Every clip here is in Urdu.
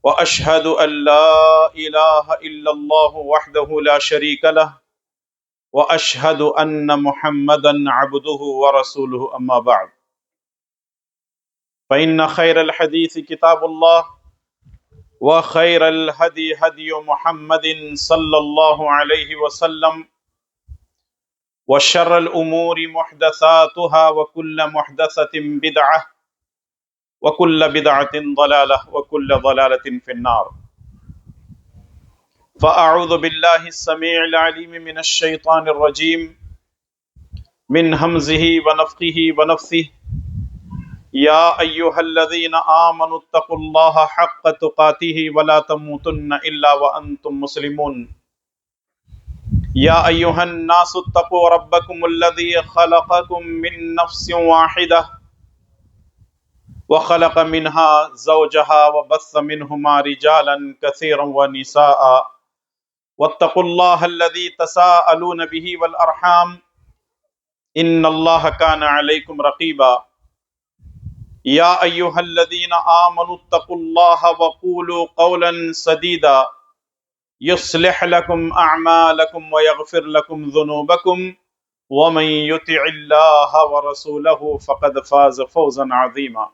واشهد ان لا اله الا الله وحده لا شريك له واشهد ان محمدا عبده ورسوله اما بعد فان خير الحديث كتاب الله وخير الهدي هدي محمد صلى الله عليه وسلم وشر الامور محدثاتها وكل محدثة بدعة وكل بدعة ضلالة وكل ضلالة في النار فأعوذ بالله السميع العليم من الشيطان الرجيم من همزه ونفخه ونفثه يا أيها الذين آمنوا اتقوا الله حق تقاته ولا تموتن إلا وأنتم مسلمون يا أيها الناس اتقوا ربكم الذي خلقكم من نفس واحدة وخلق منها زوجها وبث منهما رجالا كثيرا ونساء واتقوا الله الذي تساءلون به والأرحام إن الله كان عليكم رقيبا يا أيها الذين آمنوا اتقوا الله وقولوا قولا سديدا يصلح لكم أعمالكم ويغفر لكم ذنوبكم ومن يطع الله ورسوله فقد فاز فوزا عظيما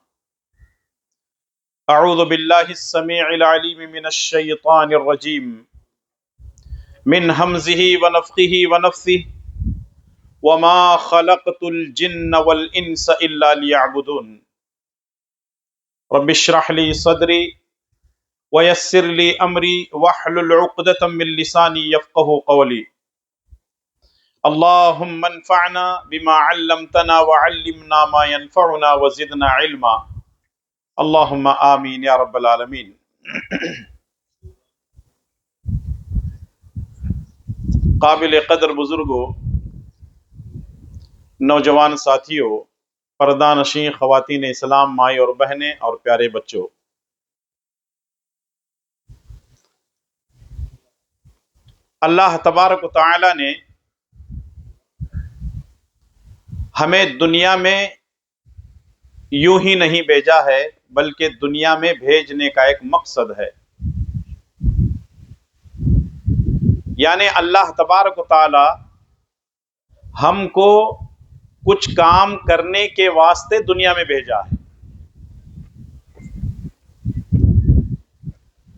أعوذ بالله السميع العليم من الشيطان الرجيم من همزه ونفخه ونفثه وما خلقت الجن والإنس إلا ليعبدون رب اشرح لي صدري ويسر لي أمري واحلل عقدة من لساني يفقه قولي اللهم انفعنا بما علمتنا وعلمنا ما ينفعنا وزدنا علما اللهم آمین یا رب العالمین۔ قابل قدر بزرگوں، نوجوان ساتھیوں، پردہ نشین خواتین اسلام، مائیں اور بہنیں اور پیارے بچوں، اللہ تبارک و تعالی نے ہمیں دنیا میں یوں ہی نہیں بھیجا ہے، بلکہ دنیا میں بھیجنے کا ایک مقصد ہے۔ یعنی اللہ تبارک و تعالی ہم کو کچھ کام کرنے کے واسطے دنیا میں بھیجا ہے۔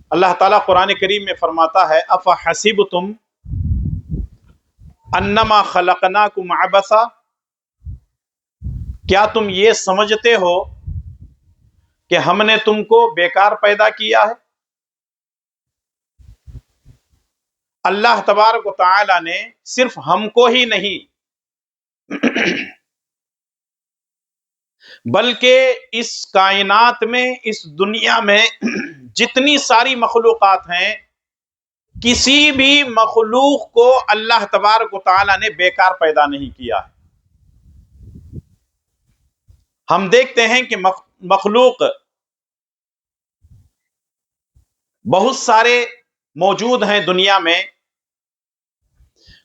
اللہ تعالیٰ قرآن کریم میں فرماتا ہے افحسبتم انما خلقناکم عبثا، کیا تم یہ سمجھتے ہو کہ ہم نے تم کو بیکار پیدا کیا ہے؟ اللہ تبارک و تعالی نے صرف ہم کو ہی نہیں بلکہ اس کائنات میں، اس دنیا میں جتنی ساری مخلوقات ہیں، کسی بھی مخلوق کو اللہ تبارک و تعالی نے بیکار پیدا نہیں کیا ہے۔ ہم دیکھتے ہیں کہ مخلوق بہت سارے موجود ہیں دنیا میں۔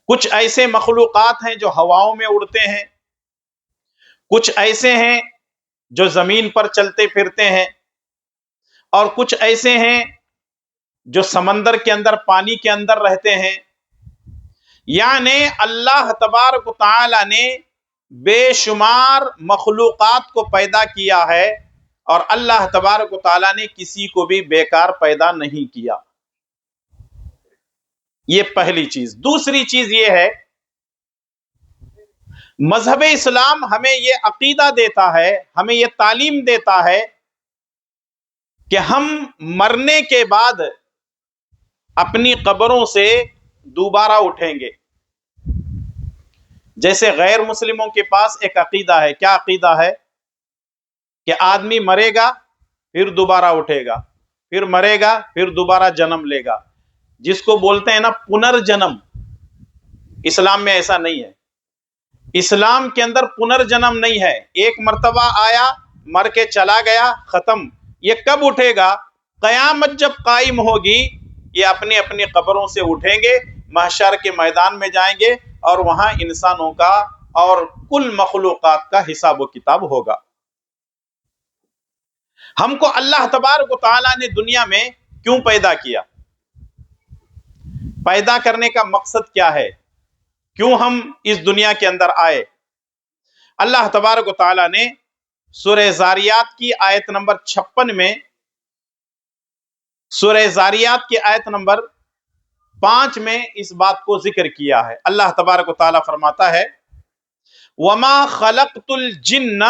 کچھ ایسے مخلوقات ہیں جو ہواؤں میں اڑتے ہیں، کچھ ایسے ہیں جو زمین پر چلتے پھرتے ہیں، اور کچھ ایسے ہیں جو سمندر کے اندر، پانی کے اندر رہتے ہیں۔ یعنی اللہ تبارک و تعالی نے بے شمار مخلوقات کو پیدا کیا ہے، اور اللہ تبارک و تعالی نے کسی کو بھی بیکار پیدا نہیں کیا۔ یہ پہلی چیز۔ دوسری چیز یہ ہے، مذہب اسلام ہمیں یہ عقیدہ دیتا ہے، ہمیں یہ تعلیم دیتا ہے کہ ہم مرنے کے بعد اپنی قبروں سے دوبارہ اٹھیں گے۔ جیسے غیر مسلموں کے پاس ایک عقیدہ ہے۔ کیا عقیدہ ہے؟ کہ آدمی مرے گا پھر دوبارہ اٹھے گا، پھر مرے گا پھر دوبارہ جنم لے گا، جس کو بولتے ہیں نا پنرجنم۔ اسلام میں ایسا نہیں ہے۔ اسلام کے اندر پنرجنم نہیں ہے۔ ایک مرتبہ آیا، مر کے چلا گیا، ختم۔ یہ کب اٹھے گا؟ قیامت جب قائم ہوگی، یہ اپنی اپنی قبروں سے اٹھیں گے، محشر کے میدان میں جائیں گے، اور وہاں انسانوں کا اور کل مخلوقات کا حساب و کتاب ہوگا۔ ہم کو اللہ تبارک و تعالیٰ نے دنیا میں کیوں پیدا کیا؟ پیدا کرنے کا مقصد کیا ہے؟ کیوں ہم اس دنیا کے اندر آئے؟ اللہ تبارک و تعالی نے سورہ زاریات کی آیت نمبر 56 میں، سورہ زاریات کی آیت نمبر 5 میں اس بات کو ذکر کیا ہے۔ اللہ تبارک و تعالی فرماتا ہے وَمَا خَلَقْتُ الْجِنَّ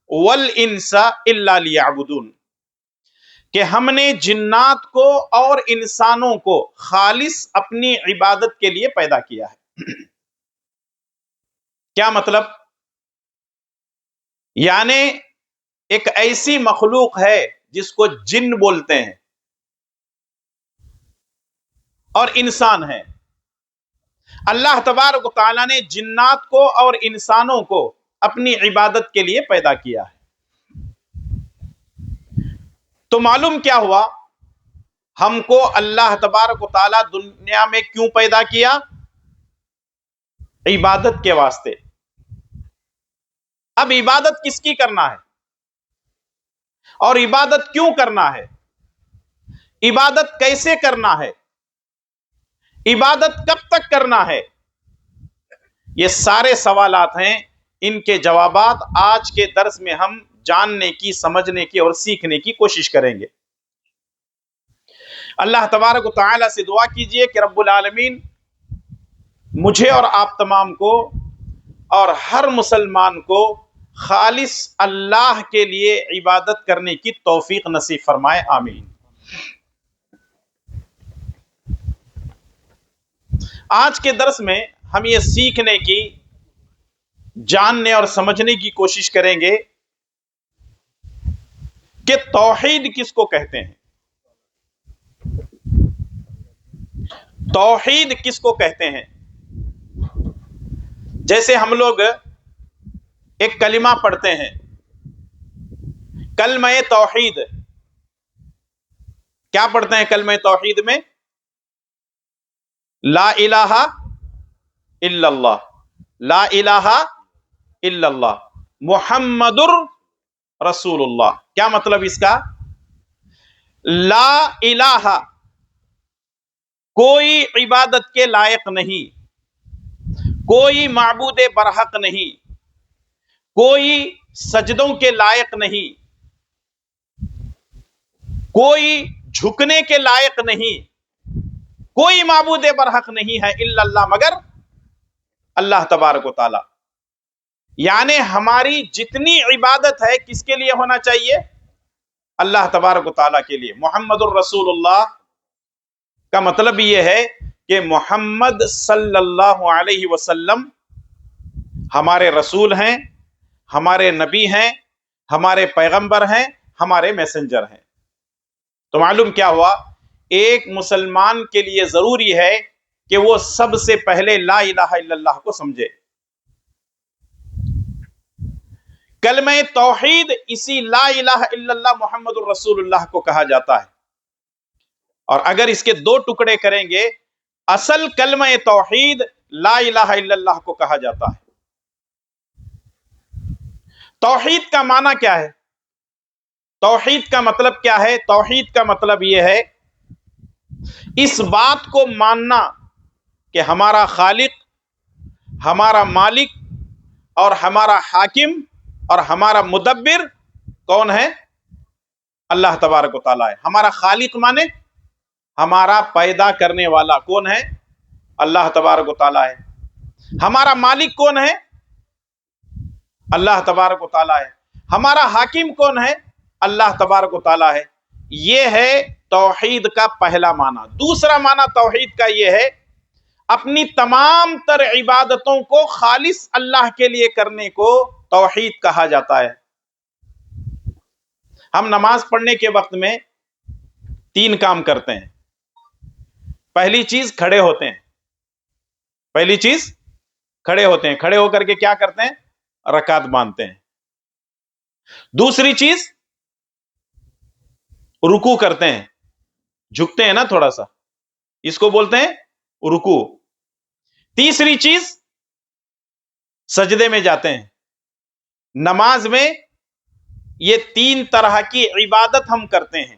وَالْإِنسَ إِلَّا لِيَعْبُدُونَ، کہ ہم نے جنات کو اور انسانوں کو خالص اپنی عبادت کے لیے پیدا کیا ہے۔ کیا مطلب؟ یعنی ایک ایسی مخلوق ہے جس کو جن بولتے ہیں اور انسان ہے۔ اللہ تبارک و تعالیٰ نے جنات کو اور انسانوں کو اپنی عبادت کے لیے پیدا کیا ہے۔ تو معلوم کیا ہوا؟ ہم کو اللہ تبارک و تعالیٰ دنیا میں کیوں پیدا کیا؟ عبادت کے واسطے۔ اب عبادت کس کی کرنا ہے اور عبادت کیوں کرنا ہے؟ عبادت کیسے کرنا ہے؟ عبادت کب تک کرنا ہے؟ یہ سارے سوالات ہیں، ان کے جوابات آج کے درس میں ہم جاننے کی، سمجھنے کی اور سیکھنے کی کوشش کریں گے۔ اللہ تبارک و تعالی سے دعا کیجئے کہ رب العالمین مجھے اور آپ تمام کو اور ہر مسلمان کو خالص اللہ کے لیے عبادت کرنے کی توفیق نصیب فرمائے، آمین۔ آج کے درس میں ہم یہ سیکھنے کی، جاننے اور سمجھنے کی کوشش کریں گے کہ توحید کس کو کہتے ہیں؟ توحید کس کو کہتے ہیں؟ جیسے ہم لوگ ایک کلمہ پڑھتے ہیں، کلمہ توحید، کیا پڑھتے ہیں کلمہ توحید میں؟ لا الہ الا اللہ، لا الہ الا اللہ محمد رسول اللہ۔ کیا مطلب اس کا؟ لا الہ، کوئی عبادت کے لائق نہیں، کوئی معبود برحق نہیں، کوئی سجدوں کے لائق نہیں، کوئی جھکنے کے لائق نہیں، کوئی معبود برحق نہیں ہے الا اللہ، مگر اللہ تبارک و تعالی۔ یعنی ہماری جتنی عبادت ہے کس کے لیے ہونا چاہیے؟ اللہ تبارک و تعالی کے لیے۔ محمد الرسول اللہ کا مطلب یہ ہے کہ محمد صلی اللہ علیہ وسلم ہمارے رسول ہیں، ہمارے نبی ہیں، ہمارے پیغمبر ہیں، ہمارے میسنجر ہیں۔ تو معلوم کیا ہوا؟ ایک مسلمان کے لیے ضروری ہے کہ وہ سب سے پہلے لا الہ الا اللہ کو سمجھے۔ کلمہ توحید اسی لا الہ الا اللہ محمد الرسول اللہ کو کہا جاتا ہے، اور اگر اس کے دو ٹکڑے کریں گے، اصل کلمہ توحید لا الہ الا اللہ کو کہا جاتا ہے۔ توحید کا معنی کیا ہے؟ توحید کا مطلب کیا ہے؟ توحید کا مطلب یہ ہے اس بات کو ماننا کہ ہمارا خالق، ہمارا مالک اور ہمارا حاکم اور ہمارا مدبر کون ہے؟ اللہ تبارک و تعالی ہے۔ ہمارا خالق مانے ہمارا پیدا کرنے والا کون ہے؟ اللہ تبارک و تعالی ہے۔ ہمارا مالک کون ہے؟ اللہ تبارک و تعالی ہے۔ ہمارا حاکم کون ہے؟ اللہ تبارک و تعالی ہے۔ یہ ہے توحید کا پہلا معنی۔ دوسرا معنی توحید کا یہ ہے اپنی تمام تر عبادتوں کو خالص اللہ کے لیے کرنے کو توحید کہا جاتا ہے۔ ہم نماز پڑھنے کے وقت میں 3 کام کرتے ہیں۔ پہلی چیز کھڑے ہوتے ہیں، پہلی چیز کھڑے ہوتے ہیں، کھڑے ہو کر کے کیا کرتے ہیں؟ رکعت باندھتے ہیں۔ دوسری چیز رکوع کرتے ہیں، جھکتے ہیں نا تھوڑا سا، اس کو بولتے ہیں رکوع۔ تیسری چیز سجدے میں جاتے ہیں۔ نماز میں یہ 3 طرح کی عبادت ہم کرتے ہیں۔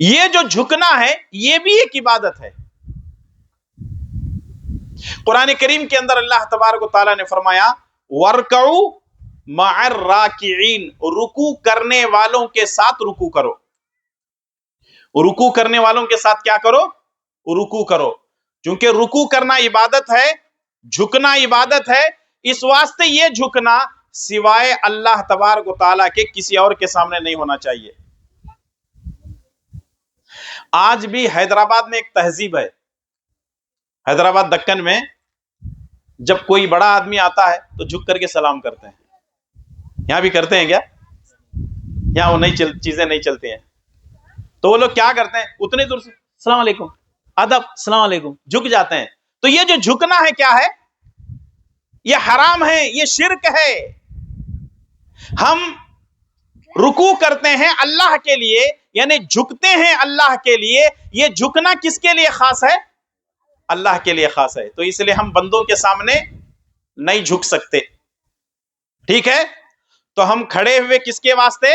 یہ جو جھکنا ہے یہ بھی ایک عبادت ہے. قرآن کریم کے اندر اللہ تبارک و تعالیٰ نے فرمایا وَارْكَعُوا مَعَ الرَّاكِعِينَ، رکوع کرنے والوں کے ساتھ رکوع کرو. رکوع کرنے والوں کے ساتھ کیا کرو؟ رکوع کرو. چونکہ رکوع کرنا عبادت ہے، جھکنا عبادت ہے، اس واسطے یہ جھکنا سوائے اللہ تبارک و تعالیٰ کے کسی اور کے سامنے نہیں ہونا چاہیے. آج بھی حیدرآباد میں ایک تہذیب ہے، حیدرآباد دکن میں جب کوئی بڑا آدمی آتا ہے تو جھک کر کے سلام کرتے ہیں. یہاں بھی کرتے ہیں کیا؟ یہاں وہ چیزیں نہیں چلتی ہیں. تو وہ لوگ کیا کرتے ہیں؟ اتنے دور سے السلام علیکم، ادب، السلام علیکم، جھک جاتے ہیں. تو یہ جو جھکنا ہے کیا ہے؟ یہ حرام ہے، یہ شرک ہے. ہم رکوع کرتے ہیں اللہ کے لیے، یعنی جھکتے ہیں اللہ کے لیے. یہ جھکنا کس کے لیے خاص ہے؟ اللہ کے لیے خاص ہے. تو اس لیے ہم بندوں کے سامنے نہیں جھک سکتے. ٹھیک ہے؟ تو ہم کھڑے ہوئے کس کے واسطے؟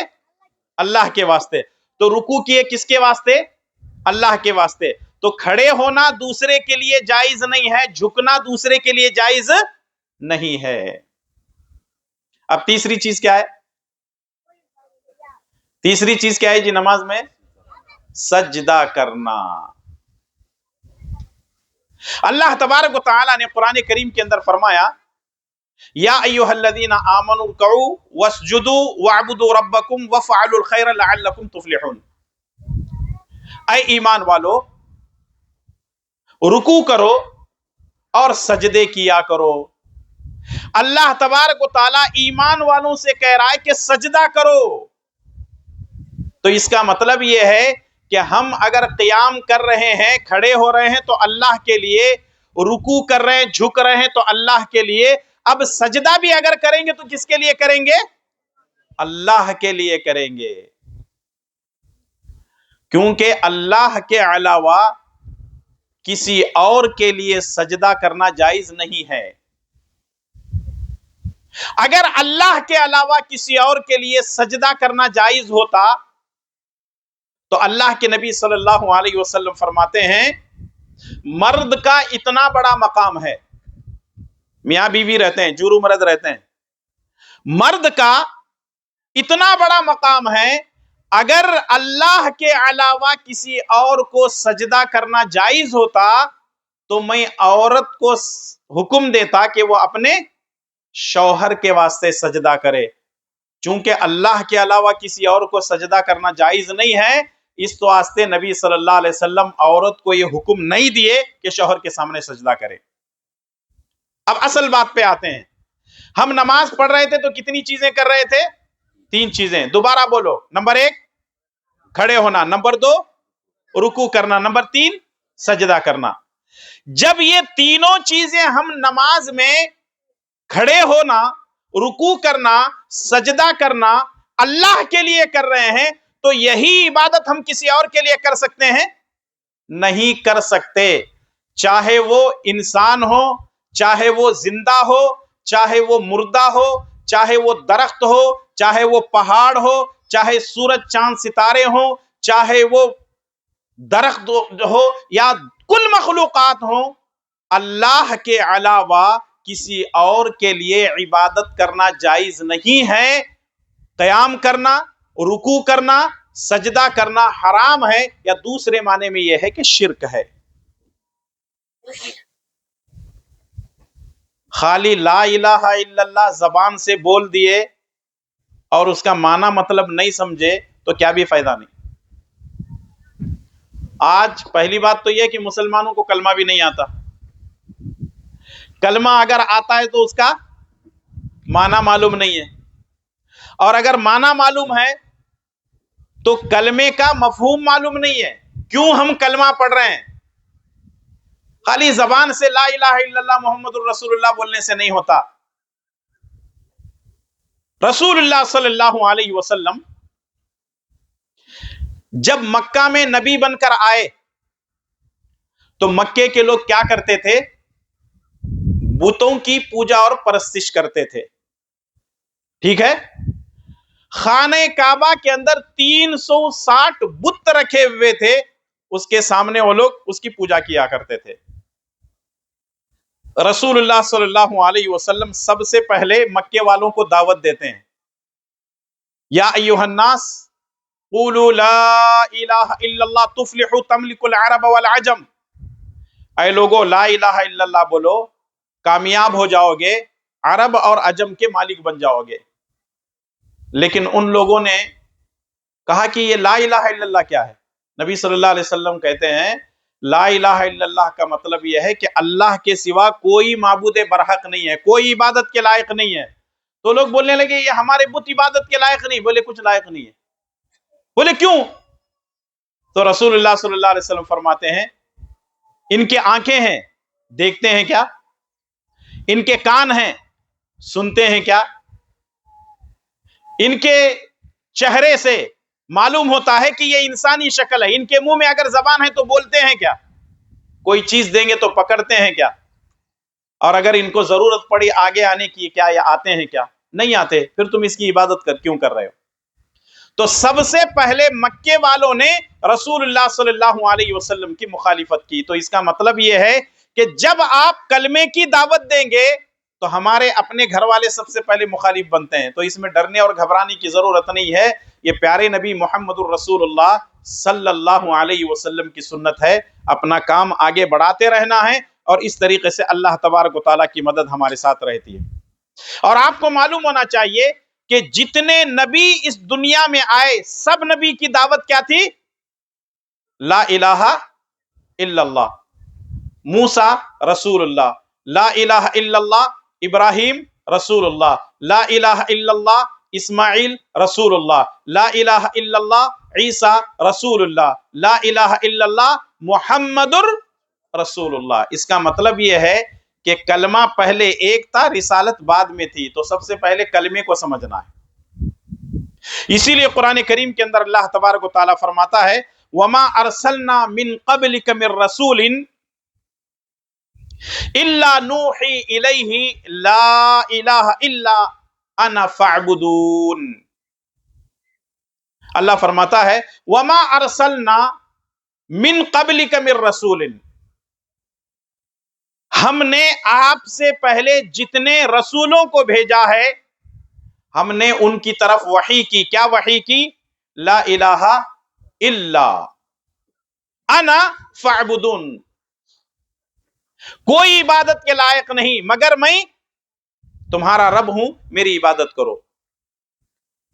اللہ کے واسطے. تو رکوع کیے کس کے واسطے؟ اللہ کے واسطے. تو کھڑے ہونا دوسرے کے لیے جائز نہیں ہے، جھکنا دوسرے کے لیے جائز نہیں ہے. اب تیسری چیز کیا ہے؟ تیسری چیز کیا ہے جی نماز میں؟ سجدہ کرنا. اللہ تبارک و تعالی نے قرآن کریم کے اندر فرمایا یا ایھا الذین آمنوا ارکعوا واسجدوا واعبدوا ربکم وافعلوا الخیر لعلکم تفلحون. اے ایمان والو، رکوع کرو اور سجدے کیا کرو. اللہ تبارک و تعالی ایمان والوں سے کہہ رہا ہے کہ سجدہ کرو. تو اس کا مطلب یہ ہے کہ ہم اگر قیام کر رہے ہیں، کھڑے ہو رہے ہیں تو اللہ کے لیے، رکوع کر رہے ہیں، جھک رہے ہیں تو اللہ کے لیے. اب سجدہ بھی اگر کریں گے تو کس کے لیے کریں گے؟ اللہ کے لیے کریں گے. کیونکہ اللہ کے علاوہ کسی اور کے لیے سجدہ کرنا جائز نہیں ہے. اگر اللہ کے علاوہ کسی اور کے لیے سجدہ کرنا جائز ہوتا تو اللہ کے نبی صلی اللہ علیہ وسلم فرماتے ہیں مرد کا اتنا بڑا مقام ہے، میاں بیوی رہتے ہیں، جورو مرد رہتے ہیں، مرد کا اتنا بڑا مقام ہے، اگر اللہ کے علاوہ کسی اور کو سجدہ کرنا جائز ہوتا تو میں عورت کو حکم دیتا کہ وہ اپنے شوہر کے واسطے سجدہ کرے. چونکہ اللہ کے علاوہ کسی اور کو سجدہ کرنا جائز نہیں ہے، اس واسطے نبی صلی اللہ علیہ وسلم عورت کو یہ حکم نہیں دیے کہ شوہر کے سامنے سجدہ کرے. اب اصل بات پہ آتے ہیں. ہم نماز پڑھ رہے تھے تو کتنی چیزیں کر رہے تھے؟ 3 چیزیں. دوبارہ بولو. نمبر 1 کھڑے ہونا، نمبر 2 رکوع کرنا، نمبر 3 سجدہ کرنا. جب یہ تینوں چیزیں ہم نماز میں کھڑے ہونا، رکوع کرنا، سجدہ کرنا اللہ کے لیے کر رہے ہیں تو یہی عبادت ہم کسی اور کے لیے کر سکتے ہیں؟ نہیں کر سکتے. چاہے وہ انسان ہو، چاہے وہ زندہ ہو، چاہے وہ مردہ ہو، چاہے وہ درخت ہو، چاہے وہ پہاڑ ہو، چاہے سورج چاند ستارے ہوں، چاہے وہ درخت ہو یا کل مخلوقات ہوں، اللہ کے علاوہ کسی اور کے لیے عبادت کرنا جائز نہیں ہے. قیام کرنا، رکوع کرنا، سجدہ کرنا حرام ہے، یا دوسرے معنی میں یہ ہے کہ شرک ہے. خالی لا الہ الا اللہ زبان سے بول دیے اور اس کا معنی مطلب نہیں سمجھے تو کیا بھی فائدہ نہیں. آج پہلی بات تو یہ کہ مسلمانوں کو کلمہ بھی نہیں آتا. کلمہ اگر آتا ہے تو اس کا معنی معلوم نہیں ہے، اور اگر معنی معلوم ہے تو کلمے کا مفہوم معلوم نہیں ہے. کیوں ہم کلمہ پڑھ رہے ہیں؟ خالی زبان سے لا الہ الا اللہ محمد الرسول اللہ بولنے سے نہیں ہوتا. رسول اللہ صلی اللہ علیہ وسلم جب مکہ میں نبی بن کر آئے تو مکے کے لوگ کیا کرتے تھے؟ بتوں کی پوجا اور پرستش کرتے تھے. ٹھیک ہے؟ خانہ کعبہ کے اندر 360 بت رکھے ہوئے تھے، اس کے سامنے وہ لوگ اس کی پوجا کیا کرتے تھے۔ رسول اللہ صلی اللہ علیہ وسلم سب سے پہلے مکے والوں کو دعوت دیتے ہیں، یا ایھا الناس قولوا لا الہ الا اللہ تفلحوا تملک العرب والعجم، اے لوگو لا الہ الا اللہ بولو، کامیاب ہو جاؤ گے، عرب اور عجم کے مالک بن جاؤ گے۔ لیکن ان لوگوں نے کہا کہ یہ لا الہ الا اللہ کیا ہے؟ نبی صلی اللہ علیہ وسلم کہتے ہیں لا الہ الا اللہ کا مطلب یہ ہے کہ اللہ کے سوا کوئی معبود برحق نہیں ہے، کوئی عبادت کے لائق نہیں ہے۔ تو لوگ بولنے لگے یہ ہمارے بت عبادت کے لائق نہیں۔ بولے کچھ لائق نہیں ہے۔ بولے کیوں؟ تو رسول اللہ صلی اللہ علیہ وسلم فرماتے ہیں ان کے آنکھیں ہیں، دیکھتے ہیں کیا؟ ان کے کان ہیں، سنتے ہیں کیا؟ ان کے چہرے سے معلوم ہوتا ہے کہ یہ انسانی شکل ہے، ان کے منہ میں اگر زبان ہے تو بولتے ہیں کیا؟ کوئی چیز دیں گے تو پکڑتے ہیں کیا؟ اور اگر ان کو ضرورت پڑی آگے آنے کی کیا یہ آتے ہیں کیا؟ نہیں آتے، پھر تم اس کی عبادت کیوں کر رہے ہو؟ تو سب سے پہلے مکے والوں نے رسول اللہ صلی اللہ علیہ وسلم کی مخالفت کی۔ تو اس کا مطلب یہ ہے کہ جب آپ کلمے کی دعوت دیں گے تو ہمارے اپنے گھر والے سب سے پہلے مخالف بنتے ہیں۔ تو اس میں ڈرنے اور گھبرانے کی ضرورت نہیں ہے، یہ پیارے نبی محمد الرسول اللہ صلی اللہ علیہ وسلم کی سنت ہے۔ اپنا کام آگے بڑھاتے رہنا ہے اور اس طریقے سے اللہ تبارک و تعالیٰ کی مدد ہمارے ساتھ رہتی ہے۔ اور آپ کو معلوم ہونا چاہیے کہ جتنے نبی اس دنیا میں آئے سب نبی کی دعوت کیا تھی؟ لا الہ الا اللہ۔ موسیٰ رسول اللہ، لا الہ الا اللہ ابراہیم رسول اللہ، لا الہ الا اللہ اسماعیل رسول اللہ، لا الہ الا اللہ عیسیٰ رسول اللہ، لا الہ الا اللہ محمد رسول اللہ۔ اس کا مطلب یہ ہے کہ کلمہ پہلے ایک تھا، رسالت بعد میں تھی، تو سب سے پہلے کلمے کو سمجھنا ہے۔ اسی لیے قرآن کریم کے اندر اللہ تبارک و تعالیٰ فرماتا ہے وَمَا أَرْسَلْنَا مِن قَبْلِكَ مِن رَّسُولٍ إِلَّا نُوحِي إِلَيْهِ لَا إِلَٰهَ إِلَّا أَنَا فَاعْبُدُونِ۔ اللہ فرماتا ہے وَمَا أَرْسَلْنَا مِن قَبْلِكَ مِن رَّسُولٍ، ہم نے آپ سے پہلے جتنے رسولوں کو بھیجا ہے ہم نے ان کی طرف وحی کی۔ کیا وحی کی؟ لا الہ الا انا فاعبدون، کوئی عبادت کے لائق نہیں مگر میں تمہارا رب ہوں، میری عبادت کرو۔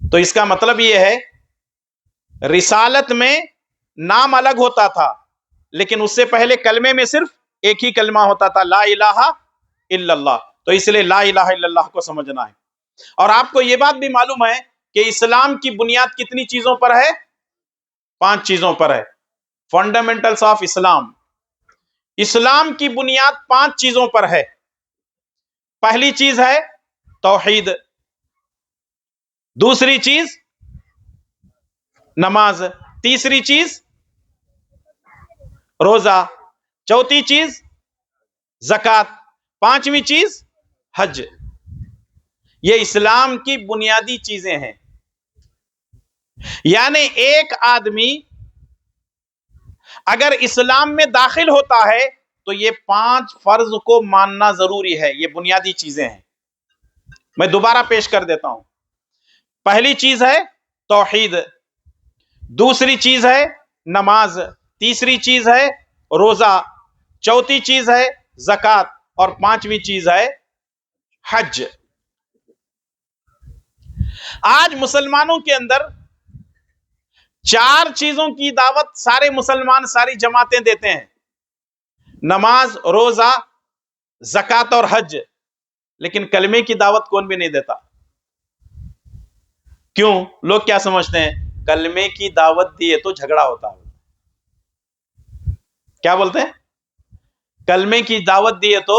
تو اس کا مطلب یہ ہے رسالت میں نام الگ ہوتا تھا، لیکن اس سے پہلے کلمے میں صرف ایک ہی کلمہ ہوتا تھا، لا الہ الا اللہ۔ تو اس لیے لا الہ الا اللہ کو سمجھنا ہے۔ اور آپ کو یہ بات بھی معلوم ہے کہ اسلام کی بنیاد کتنی چیزوں پر ہے؟ 5 چیزوں پر ہے۔ فنڈامنٹلز آف اسلام، اسلام کی بنیاد 5 چیزوں پر ہے۔ پہلی چیز ہے توحید، دوسری چیز نماز، تیسری چیز روزہ، چوتھی چیز زکوٰۃ، پانچویں چیز حج۔ یہ اسلام کی بنیادی چیزیں ہیں۔ یعنی ایک آدمی اگر اسلام میں داخل ہوتا ہے تو یہ 5 فرض کو ماننا ضروری ہے۔ یہ بنیادی چیزیں ہیں۔ میں دوبارہ پیش کر دیتا ہوں۔ پہلی چیز ہے توحید، دوسری چیز ہے نماز، تیسری چیز ہے روزہ، چوتھی چیز ہے زکوٰۃ، اور پانچویں چیز ہے حج۔ آج مسلمانوں کے اندر 4 چیزوں کی دعوت سارے مسلمان، ساری جماعتیں دیتے ہیں، نماز، روزہ، زکوٰۃ اور حج، لیکن کلمے کی دعوت کون بھی نہیں دیتا۔ کیوں؟ لوگ کیا سمجھتے ہیں؟ کلمے کی دعوت دیے تو جھگڑا ہوتا ہے۔ کیا بولتے ہیں؟ کلمے کی دعوت دیے تو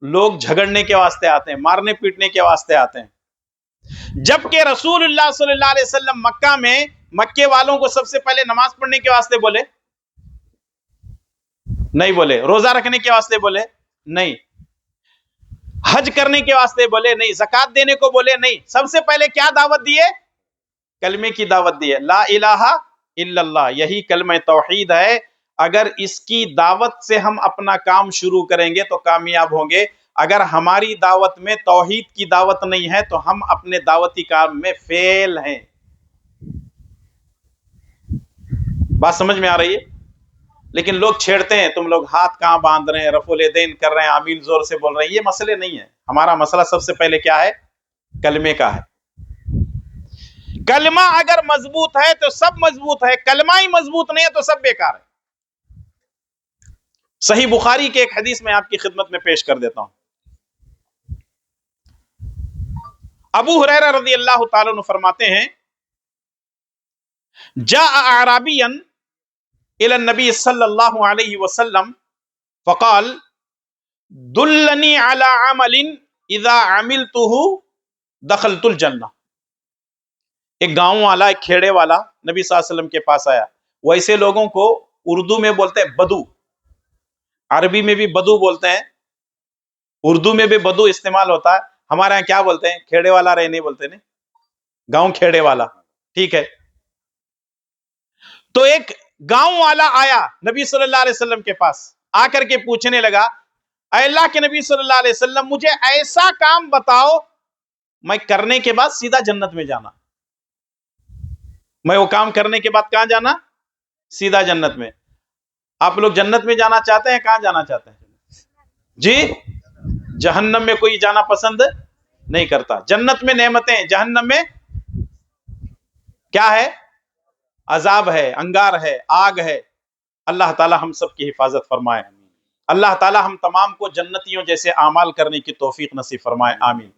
لوگ جھگڑنے کے واسطے آتے ہیں، مارنے پیٹنے کے واسطے آتے ہیں۔ جبکہ رسول اللہ صلی اللہ علیہ وسلم مکہ میں مکے والوں کو سب سے پہلے نماز پڑھنے کے واسطے بولے؟ نہیں بولے۔ روزہ رکھنے کے واسطے بولے؟ نہیں۔ حج کرنے کے واسطے بولے؟ نہیں۔ زکوٰۃ دینے کو بولے؟ نہیں۔ سب سے پہلے کیا دعوت دیے؟ کلمے کی دعوت دی ہے. لا الہ الا اللہ، یہی کلمہ توحید ہے. اگر اس کی دعوت سے ہم اپنا کام شروع کریں گے تو کامیاب ہوں گے. اگر ہماری دعوت میں توحید کی دعوت نہیں ہے تو ہم اپنے دعوتی کام میں فیل ہیں. بات سمجھ میں آ رہی ہے؟ لیکن لوگ چھیڑتے ہیں، تم لوگ ہاتھ کہاں باندھ رہے ہیں، رفع الیدین کر رہے ہیں، آمین زور سے بول رہے ہیں. یہ مسئلے نہیں ہیں. ہمارا مسئلہ سب سے پہلے کیا ہے؟ کلمے کا ہے. کلمہ اگر مضبوط ہے تو سب مضبوط ہے، کلمہ ہی مضبوط نہیں ہے تو سب بیکار ہے. صحیح بخاری کے ایک حدیث میں آپ کی خدمت میں پیش کر دیتا ہوں. ابو ہریرہ رضی اللہ تعالیٰ عنہ فرماتے ہیں، جاء اعرابیا الى النبی صلی اللہ علیہ وسلم فقال دلنی علی عمل اذا عملته دخلت الجنہ. ایک گاؤں والا، ایک کھیڑے والا نبی صلی اللہ علیہ وسلم کے پاس آیا. ویسے لوگوں کو اردو میں بولتے ہیں بدو، عربی میں بھی بدو بولتے ہیں، اردو میں بھی بدو استعمال ہوتا ہے. ہمارے یہاں کیا بولتے ہیں؟ کھیڑے والا رہنے بولتے ہیں، گاؤں کھیڑے والا. ٹھیک ہے. تو ایک گاؤں والا آیا نبی صلی اللہ علیہ وسلم کے پاس، آ کر کے پوچھنے لگا، اے اللہ کے نبی صلی اللہ علیہ وسلم، مجھے ایسا کام بتاؤ میں کرنے کے بعد سیدھا جنت میں جانا. میں وہ کام کرنے کے بعد کہاں جانا؟ سیدھا جنت میں. آپ لوگ جنت میں جانا چاہتے ہیں؟ کہاں جانا چاہتے ہیں؟ جی، جہنم میں کوئی جانا پسند نہیں کرتا. جنت میں نعمتیں، جہنم میں کیا ہے؟ عذاب ہے، انگار ہے، آگ ہے. اللہ تعالی ہم سب کی حفاظت فرمائے. اللہ تعالی ہم تمام کو جنتیوں جیسے اعمال کرنے کی توفیق نصیب فرمائے. آمین.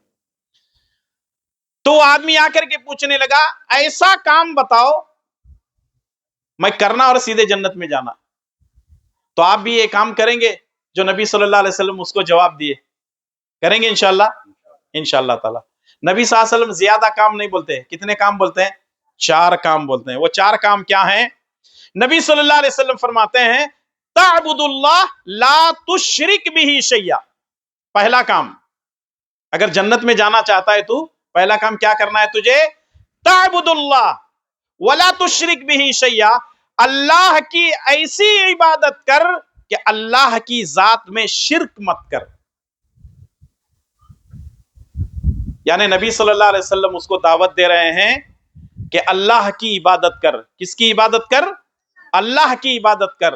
تو آدمی آ کر کے پوچھنے لگا، ایسا کام بتاؤ میں کرنا اور سیدھے جنت میں جانا. تو آپ بھی یہ کام کریں گے جو نبی صلی اللہ علیہ وسلم اس کو جواب دیے؟ کریں گے انشاءاللہ؟ انشاءاللہ تعالی. نبی صلی اللہ علیہ وسلم زیادہ کام نہیں بولتے. کتنے کام بولتے ہیں؟ 4 کام بولتے ہیں. وہ 4 کام کیا ہیں؟ نبی صلی اللہ علیہ وسلم فرماتے ہیں، تعبد اللہ لا تشرک بہ شیئا. پہلا کام، اگر جنت میں جانا چاہتا ہے تو پہلا کام کیا کرنا ہے تجھے؟ تعبد اللہ ولا تشرک بہ شیئا. اللہ کی ایسی عبادت کر کہ اللہ کی ذات میں شرک مت کر. یعنی نبی صلی اللہ علیہ وسلم اس کو دعوت دے رہے ہیں کہ اللہ کی عبادت کر. کس کی عبادت کر؟ اللہ کی عبادت کر.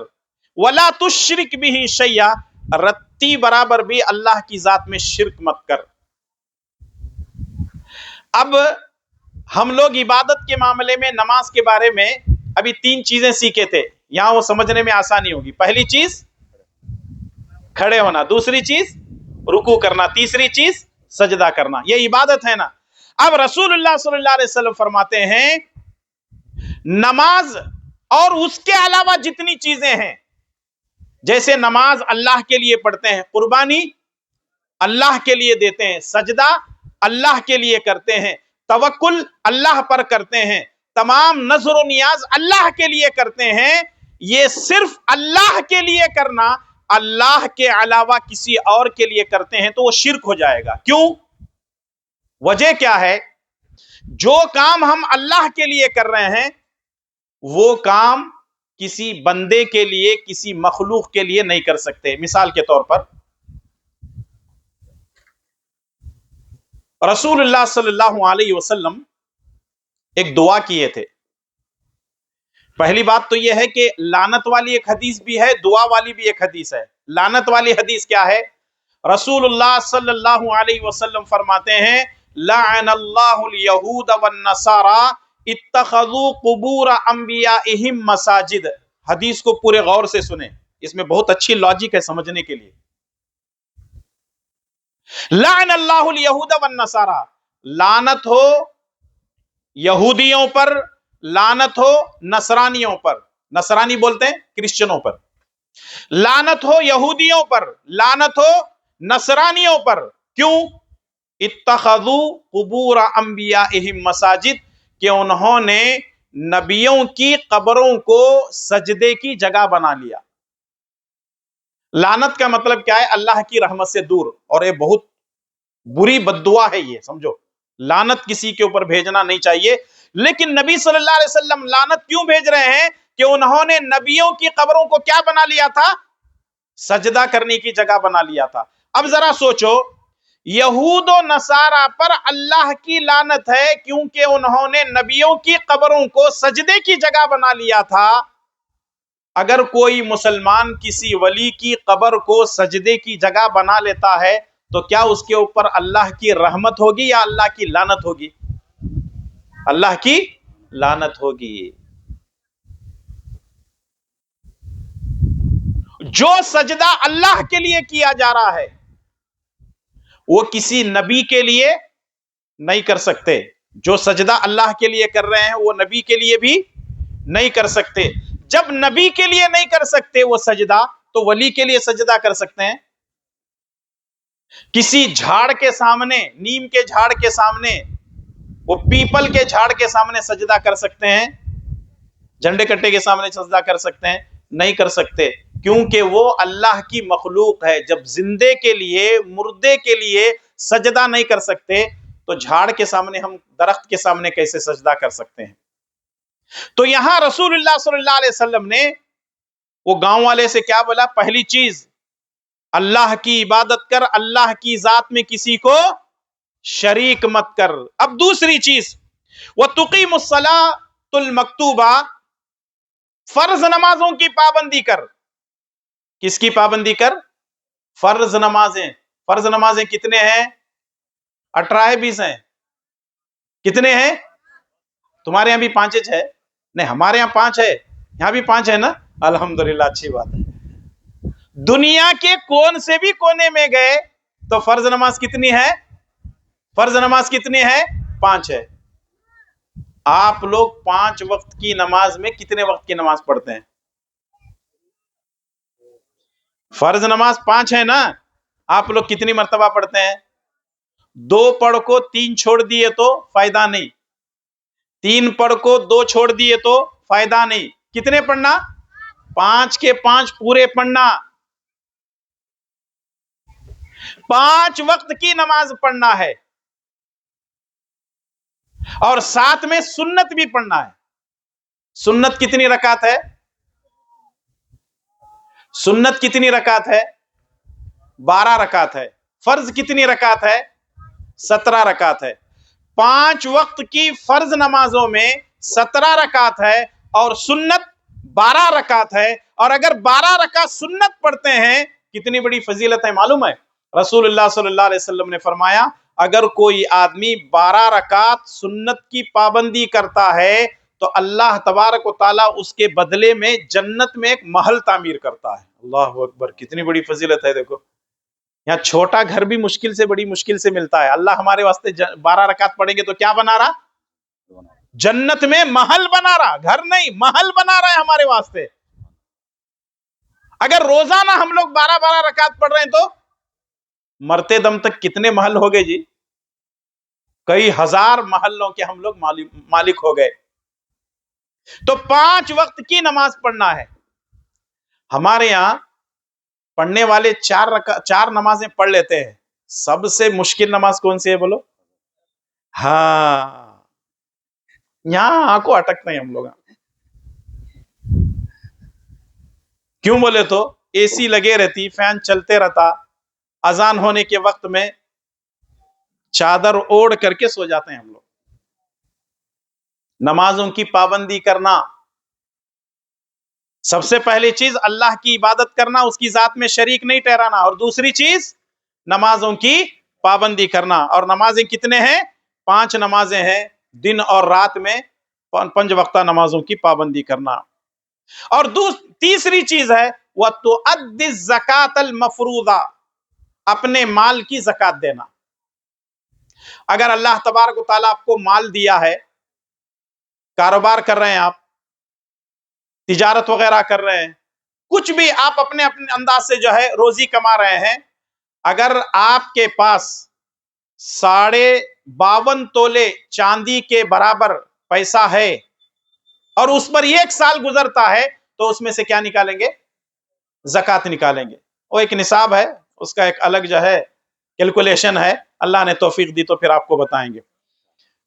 ولا تشرک بہ شیئا، رتی برابر بھی اللہ کی ذات میں شرک مت کر. اب ہم لوگ عبادت کے معاملے میں نماز کے بارے میں ابھی 3 چیزیں سیکھے تھے. یہاں وہ سمجھنے میں آسانی ہوگی. پہلی چیز کھڑے ہونا، دوسری چیز رکوع کرنا، تیسری چیز سجدہ کرنا. یہ عبادت ہے نا. اب رسول اللہ صلی اللہ علیہ وسلم فرماتے ہیں نماز اور اس کے علاوہ جتنی چیزیں ہیں، جیسے نماز اللہ کے لیے پڑھتے ہیں، قربانی اللہ کے لیے دیتے ہیں، سجدہ اللہ کے لیے کرتے ہیں، توکل اللہ پر کرتے ہیں، تمام نذر و نیاز اللہ کے لیے کرتے ہیں. یہ صرف اللہ کے لیے کرنا، اللہ کے علاوہ کسی اور کے لیے کرتے ہیں تو وہ شرک ہو جائے گا. کیوں؟ وجہ کیا ہے؟ جو کام ہم اللہ کے لیے کر رہے ہیں وہ کام کسی بندے کے لیے، کسی مخلوق کے لیے نہیں کر سکتے. مثال کے طور پر رسول اللہ صلی اللہ علیہ وسلم ایک دعا کیے تھے. پہلی بات تو یہ ہے کہ لعنت والی ایک حدیث بھی ہے، دعا والی بھی ایک حدیث ہے. لعنت والی حدیث کیا ہے؟ رسول اللہ صلی اللہ علیہ وسلم فرماتے ہیں لعن اللہ الیہود والنصارى اتخذوا قبور انبیائہم مساجد. حدیث کو پورے غور سے سنیں، اس میں بہت اچھی لاجک ہے سمجھنے کے لیے. لعن اللہ الیہود والنصارى، لعنت ہو یہودیوں پر، لعنت ہو نصرانیوں پر. نصرانی بولتے ہیں کرسچنوں پر. لعنت ہو یہودیوں پر، لعنت ہو نصرانیوں پر. کیوں؟ اتخذوا قبور انبیائہم مساجد، کہ انہوں نے نبیوں کی قبروں کو سجدے کی جگہ بنا لیا. لعنت کا مطلب کیا ہے؟ اللہ کی رحمت سے دور. اور یہ بہت بری بد دعا ہے، یہ سمجھو. لعنت کسی کے اوپر بھیجنا نہیں چاہیے. لیکن نبی صلی اللہ علیہ وسلم لعنت کیوں بھیج رہے ہیں؟ کہ انہوں نے نبیوں کی قبروں کو کیا بنا لیا تھا؟ سجدہ کرنے کی جگہ بنا لیا تھا. اب ذرا سوچو، یہود و نصارہ پر اللہ کی لعنت ہے کیونکہ انہوں نے نبیوں کی قبروں کو سجدے کی جگہ بنا لیا تھا. اگر کوئی مسلمان کسی ولی کی قبر کو سجدے کی جگہ بنا لیتا ہے تو کیا اس کے اوپر اللہ کی رحمت ہوگی یا اللہ کی لعنت ہوگی؟ اللہ کی لعنت ہوگی. جو سجدہ اللہ کے لیے کیا جا رہا ہے وہ کسی نبی کے لیے نہیں کر سکتے. جو سجدہ اللہ کے لیے کر رہے ہیں وہ نبی کے لیے بھی نہیں کر سکتے. جب نبی کے لیے نہیں کر سکتے وہ سجدہ، تو ولی کے لیے سجدہ کر سکتے ہیں. کسی جھاڑ کے سامنے، نیم کے جھاڑ کے سامنے، وہ پیپل کے جھاڑ کے سامنے سجدہ کر سکتے ہیں؟ جھنڈے کٹے کے سامنے سجدہ کر سکتے ہیں؟ نہیں کر سکتے، کیونکہ وہ اللہ کی مخلوق ہے. جب زندے کے لیے، مردے کے لیے سجدہ نہیں کر سکتے تو جھاڑ کے سامنے، ہم درخت کے سامنے کیسے سجدہ کر سکتے ہیں؟ تو یہاں رسول اللہ صلی اللہ علیہ وسلم نے وہ گاؤں والے سے کیا بولا؟ پہلی چیز اللہ کی عبادت کر، اللہ کی ذات میں کسی کو شریک مت کر. اب دوسری چیز، وَتُقِيمُ الصَّلَاةَ الْمَكْتُوبَةَ، فرض نمازوں کی پابندی کر. کس کی پابندی کر؟ فرض نمازیں. فرض نمازیں کتنے ہیں؟ 18 20 ہیں. کتنے ہیں؟ تمہارے یہاں بھی 5 ہے؟ نہیں، ہمارے یہاں 5 ہے. یہاں بھی 5 ہے نا؟ الحمدللہ، اچھی بات ہے. دنیا کے کون سے بھی کونے میں گئے تو فرض نماز کتنی ہے؟ فرض نماز کتنی ہے؟ 5 ہے. آپ لوگ 5 وقت کی نماز میں کتنے وقت کی نماز پڑھتے ہیں؟ فرض نماز 5 ہے نا؟ آپ لوگ کتنی مرتبہ پڑھتے ہیں؟ 2 پڑھ کو 3 چھوڑ دیے تو فائدہ نہیں. 3 پڑھ کو 2 چھوڑ دیے تو فائدہ نہیں. کتنے پڑھنا؟ 5 کے 5 پورے پڑھنا. 5 وقت کی نماز پڑھنا ہے اور ساتھ میں سنت بھی پڑھنا ہے. سنت کتنی رکعت ہے؟ سنت کتنی رکعت ہے؟ 12 رکعت ہے. فرض کتنی رکعت ہے؟ 17 رکعت ہے. 5 وقت کی فرض نمازوں میں 17 رکعت ہے اور سنت 12 رکعت ہے. اور اگر 12 رکعت سنت پڑھتے ہیں کتنی بڑی فضیلت ہے معلوم ہے؟ رسول اللہ صلی اللہ علیہ وسلم نے فرمایا اگر کوئی آدمی 12 رکعت سنت کی پابندی کرتا ہے تو اللہ تبارک و تعالیٰ اس کے بدلے میں جنت میں ایک محل تعمیر کرتا ہے. اللہ اکبر، کتنی بڑی فضیلت ہے. دیکھو یہاں چھوٹا گھر بھی مشکل سے، بڑی مشکل سے ملتا ہے. اللہ ہمارے واسطے 12 رکعت پڑھیں گے تو کیا بنا رہا؟ جنت میں محل بنا رہا. گھر نہیں، محل بنا رہا ہے ہمارے واسطے. اگر روزانہ ہم لوگ 12 رکعت پڑھ رہے ہیں تو مرتے دم تک کتنے محل ہو گئے جی؟ کئی ہزار محلوں کے ہم لوگ مالک ہو گئے. تو 5 وقت کی نماز پڑھنا ہے. ہمارے یہاں پڑھنے والے 4 نمازیں پڑھ لیتے ہیں. سب سے مشکل نماز کون سی ہے بولو؟ ہاں، یہاں کو اٹکتے ہیں ہم لوگ. کیوں بولے تو اے سی لگے رہتی، فین چلتے رہتا، اذان ہونے کے وقت میں چادر اوڑھ کر کے سو جاتے ہیں ہم لوگ. نمازوں کی پابندی کرنا، سب سے پہلی چیز اللہ کی عبادت کرنا، اس کی ذات میں شریک نہیں ٹھہرانا. اور دوسری چیز نمازوں کی پابندی کرنا. اور نمازیں کتنے ہیں؟ 5 نمازیں ہیں. دن اور رات میں 5 وقتہ نمازوں کی پابندی کرنا. اور تیسری چیز ہے وَتُؤَدِّ الزَّكَاةَ الْمَفْرُوضَةَ، اپنے مال کی زکات دینا. اگر اللہ تبارک و تعالیٰ آپ کو مال دیا ہے، کاروبار کر رہے ہیں، آپ تجارت وغیرہ کر رہے ہیں، کچھ بھی آپ اپنے انداز سے جو ہے روزی کما رہے ہیں، اگر آپ کے پاس 52.5 تولے چاندی کے برابر پیسہ ہے اور اس پر 1 سال گزرتا ہے تو اس میں سے کیا نکالیں گے؟ زکات نکالیں گے. وہ ایک نصاب ہے، اس کا ایک الگ جو ہے کیلکولیشن ہے. اللہ نے توفیق دی تو پھر آپ کو بتائیں گے.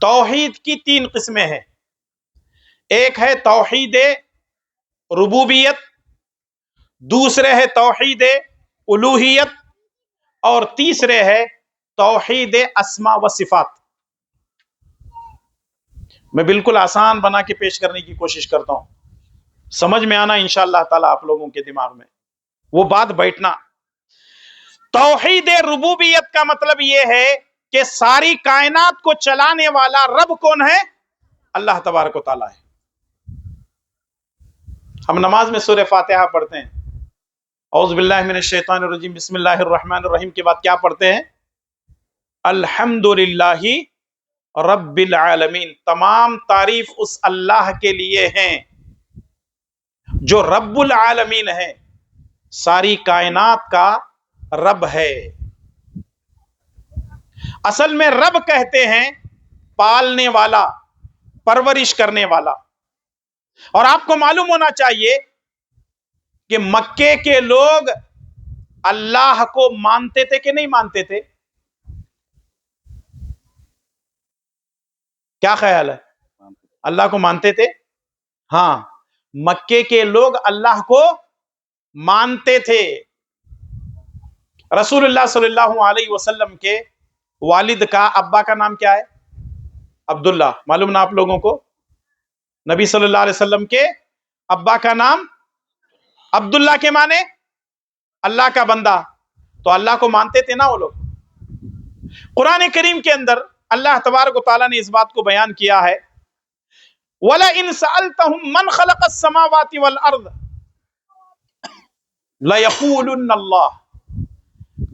توحید کی تین قسمیں ہیں. ایک ہے توحید ربوبیت، دوسرے ہے توحید الوہیت، اور تیسرے ہے توحید اسماء و صفات. میں بالکل آسان بنا کے پیش کرنے کی کوشش کرتا ہوں، سمجھ میں آنا انشاءاللہ تعالی آپ لوگوں کے دماغ میں وہ بات بیٹھنا. توحید ربوبیت کا مطلب یہ ہے کہ ساری کائنات کو چلانے والا رب کون ہے؟ اللہ تبارک و تعالی ہے. ہم نماز میں سورہ فاتحہ پڑھتے ہیں، اعوذ باللہ من الشیطان الرجیم بسم اللہ الرحمن الرحیم کے بعد کیا پڑھتے ہیں؟ الحمدللہ رب العالمین. تمام تعریف اس اللہ کے لیے ہیں جو رب العالمین ہے، ساری کائنات کا رب ہے. اصل میں رب کہتے ہیں پالنے والا، پرورش کرنے والا. اور آپ کو معلوم ہونا چاہیے کہ مکے کے لوگ اللہ کو مانتے تھے کہ نہیں مانتے تھے؟ کیا خیال ہے؟ اللہ کو مانتے تھے؟ ہاں، مکے کے لوگ اللہ کو مانتے تھے. رسول اللہ صلی اللہ علیہ وسلم کے والد کا، ابا کا نام کیا ہے؟ عبداللہ. معلوم نا آپ لوگوں کو؟ نبی صلی اللہ علیہ وسلم کے ابا کا نام عبداللہ کے معنی اللہ کا بندہ. تو اللہ کو مانتے تھے نا وہ لوگ. قرآن کریم کے اندر اللہ تبارک و تعالیٰ نے اس بات کو بیان کیا ہے، وَلَئِن سَأَلْتَهُم مَّنْ خَلَقَ السَّمَاوَاتِ وَالْأَرْضَ لَيَقُولُنَّ اللَّهُ.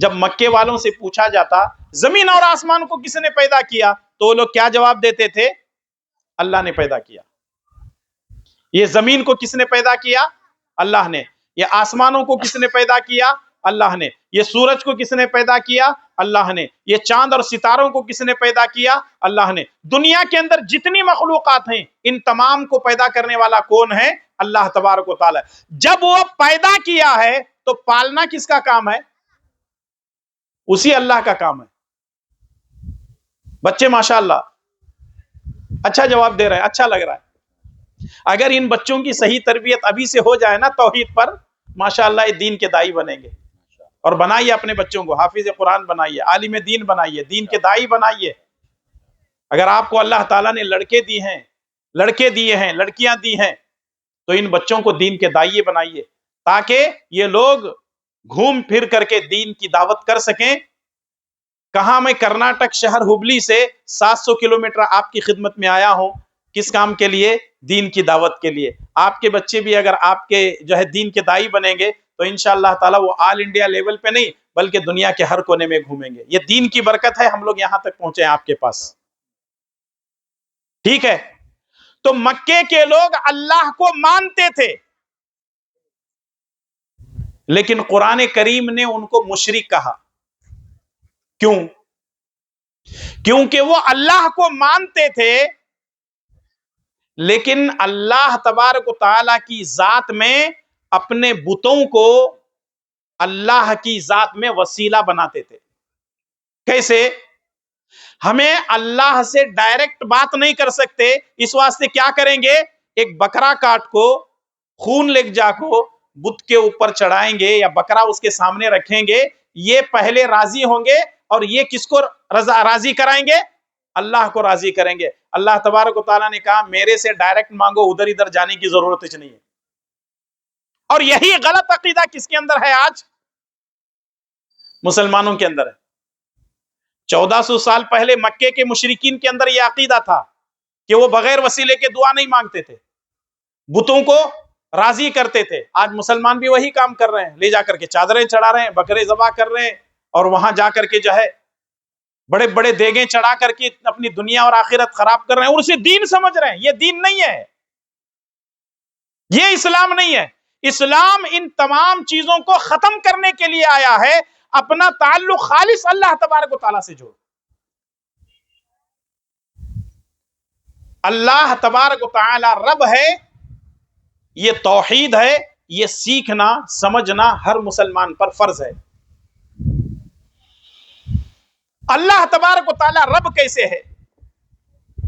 جب مکے والوں سے پوچھا جاتا زمین اور آسمان کو کس نے پیدا کیا، تو وہ لوگ کیا جواب دیتے تھے؟ اللہ نے پیدا کیا. یہ زمین کو کس نے پیدا کیا؟ اللہ نے. یہ آسمانوں کو کس نے پیدا کیا؟ اللہ نے. یہ سورج کو کس نے پیدا کیا؟ اللہ نے. یہ چاند اور ستاروں کو کس نے پیدا کیا؟ اللہ نے. دنیا کے اندر جتنی مخلوقات ہیں ان تمام کو پیدا کرنے والا کون ہے؟ اللہ تبارک و تعالی. جب وہ پیدا کیا ہے تو پالنا کس کا کام ہے؟ اسی اللہ کا کام ہے. بچے ماشاءاللہ اچھا جواب دے رہے ہیں، اچھا لگ رہا ہے. اگر ان بچوں کی صحیح تربیت ابھی سے ہو جائے نا توحید پر، ماشاءاللہ یہ دین کے دائی بنیں گے. اور بنائیے اپنے بچوں کو حافظ قرآن بنائیے، عالم دین بنائیے، دین کے دائی بنائیے. اگر آپ کو اللہ تعالیٰ نے لڑکے دیے ہیں، لڑکیاں دی ہیں، تو ان بچوں کو دین کے دائی بنائیے تاکہ یہ لوگ گھوم پھر کر کے دین کی دعوت کر سکیں. کہاں میں کرناٹک شہر ہبلی سے 700 کلومیٹر آپ کی خدمت میں آیا ہوں. کس کام کے لیے؟ دین کی دعوت کے لیے. آپ کے بچے بھی اگر آپ کے دین کے دائی بنیں گے تو انشاءاللہ تعالی وہ آل انڈیا لیول پہ نہیں بلکہ دنیا کے ہر کونے میں گھومیں گے. یہ دین کی برکت ہے ہم لوگ یہاں تک پہنچے ہیں آپ کے پاس. ٹھیک ہے؟ تو مکے کے لوگ اللہ کو مانتے تھے، لیکن قرآن کریم نے ان کو مشرک کہا. کیوں؟ کیونکہ وہ اللہ کو مانتے تھے لیکن اللہ تبارک و تعالی کی ذات میں اپنے بتوں کو اللہ کی ذات میں وسیلہ بناتے تھے. کیسے؟ ہمیں اللہ سے ڈائریکٹ بات نہیں کر سکتے، اس واسطے کیا کریں گے؟ ایک بکرا کاٹ کو، خون لے جا کو بت کے اوپر چڑھائیں گے یا بکرا اس کے سامنے رکھیں گے. یہ پہلے راضی ہوں گے اور یہ کس کو راضی کرائیں گے؟ اللہ کو راضی کریں گے. اللہ تبارک و تعالیٰ نے کہا میرے سے ڈائریکٹ مانگو، ادھر ادھر جانے کی ضرورت ہی نہیں ہے. اور یہی غلط عقیدہ کس کے اندر ہے؟ آج مسلمانوں کے اندر ہے. 1400 سال پہلے مکے کے مشرکین کے اندر یہ عقیدہ تھا کہ وہ بغیر وسیلے کے دعا نہیں مانگتے تھے، بتوں کو راضی کرتے تھے. آج مسلمان بھی وہی کام کر رہے ہیں، لے جا کر کے چادریں چڑھا رہے ہیں، بکرے ذبح کر رہے ہیں، اور وہاں جا کر کے بڑے بڑے دیگیں چڑھا کر کے اپنی دنیا اور آخرت خراب کر رہے ہیں اور اسے دین سمجھ رہے ہیں. یہ دین نہیں ہے، یہ اسلام نہیں ہے. اسلام ان تمام چیزوں کو ختم کرنے کے لیے آیا ہے. اپنا تعلق خالص اللہ تبارک و تعالیٰ سے جوڑ. اللہ تبارک و تعالیٰ رب ہے، یہ توحید ہے، یہ سیکھنا سمجھنا ہر مسلمان پر فرض ہے. اللہ تبارک و تعالیٰ رب کیسے ہے؟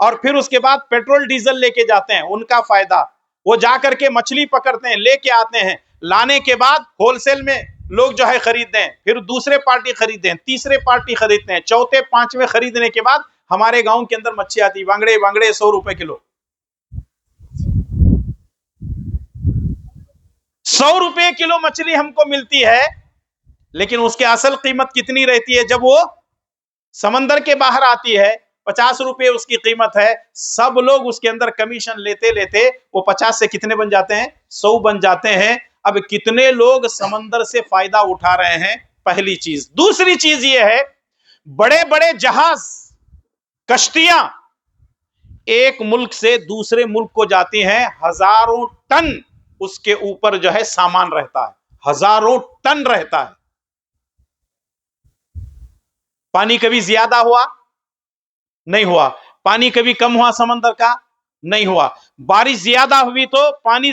اور پھر اس کے بعد پیٹرول ڈیزل لے کے جاتے ہیں، ان کا فائدہ، وہ جا کر کے مچھلی پکڑتے ہیں، لے کے آتے ہیں، لانے کے بعد ہول سیل میں لوگ جو ہے خریدتے ہیں، پھر دوسرے پارٹی خریدتے ہیں، تیسرے پارٹی خریدتے ہیں، چوتھے پانچویں خریدنے کے بعد ہمارے گاؤں کے اندر مچھلی آتی، وانگڑے 100 روپے کلو، 100 روپے کلو مچھلی ہم کو ملتی ہے، لیکن اس کے اصل قیمت کتنی رہتی ہے جب وہ سمندر کے باہر آتی ہے؟ 50 روپے اس کی قیمت ہے. سب لوگ اس کے اندر کمیشن لیتے لیتے وہ 50 سے کتنے بن جاتے ہیں؟ 100 بن جاتے ہیں. اب کتنے لوگ سمندر سے فائدہ اٹھا رہے ہیں؟ پہلی چیز. دوسری چیز یہ ہے، بڑے بڑے جہاز، کشتیاں ایک ملک سے دوسرے ملک کو جاتی ہیں، ہزاروں ٹن اس کے اوپر جو ہے سامان رہتا ہے، ہزاروں ٹن رہتا ہے. پانی کبھی زیادہ ہوا؟ نہیں ہوا. پانی کبھی کم ہوا سمندر کا؟ نہیں ہوا. بارش زیادہ ہوئی تو پانی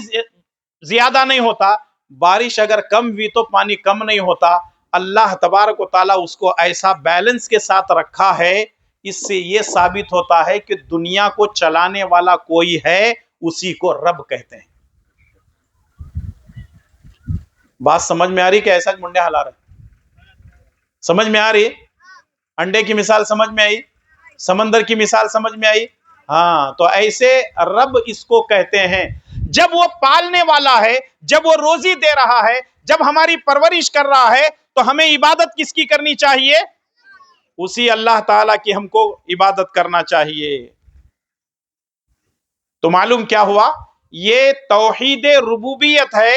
زیادہ نہیں ہوتا، بارش اگر کم ہوئی تو پانی کم نہیں ہوتا. اللہ تبارک و تعالیٰ اس کو ایسا بیلنس کے ساتھ رکھا ہے. اس سے یہ ثابت ہوتا ہے کہ دنیا کو چلانے والا کوئی ہے، اسی کو رب کہتے ہیں. بات سمجھ میں آ رہی کہ ایسا منڈے ہلا رہے؟ سمجھ میں آ رہی؟ انڈے کی مثال سمجھ میں آئی؟ سمندر کی مثال سمجھ میں آئی؟ ہاں، تو ایسے رب اس کو کہتے ہیں. جب وہ پالنے والا ہے، جب وہ روزی دے رہا ہے، جب ہماری پرورش کر رہا ہے، تو ہمیں عبادت کس کی کرنی چاہیے؟ اسی اللہ تعالیٰ کی ہم کو عبادت کرنا چاہیے. تو معلوم کیا ہوا؟ یہ توحید ربوبیت ہے.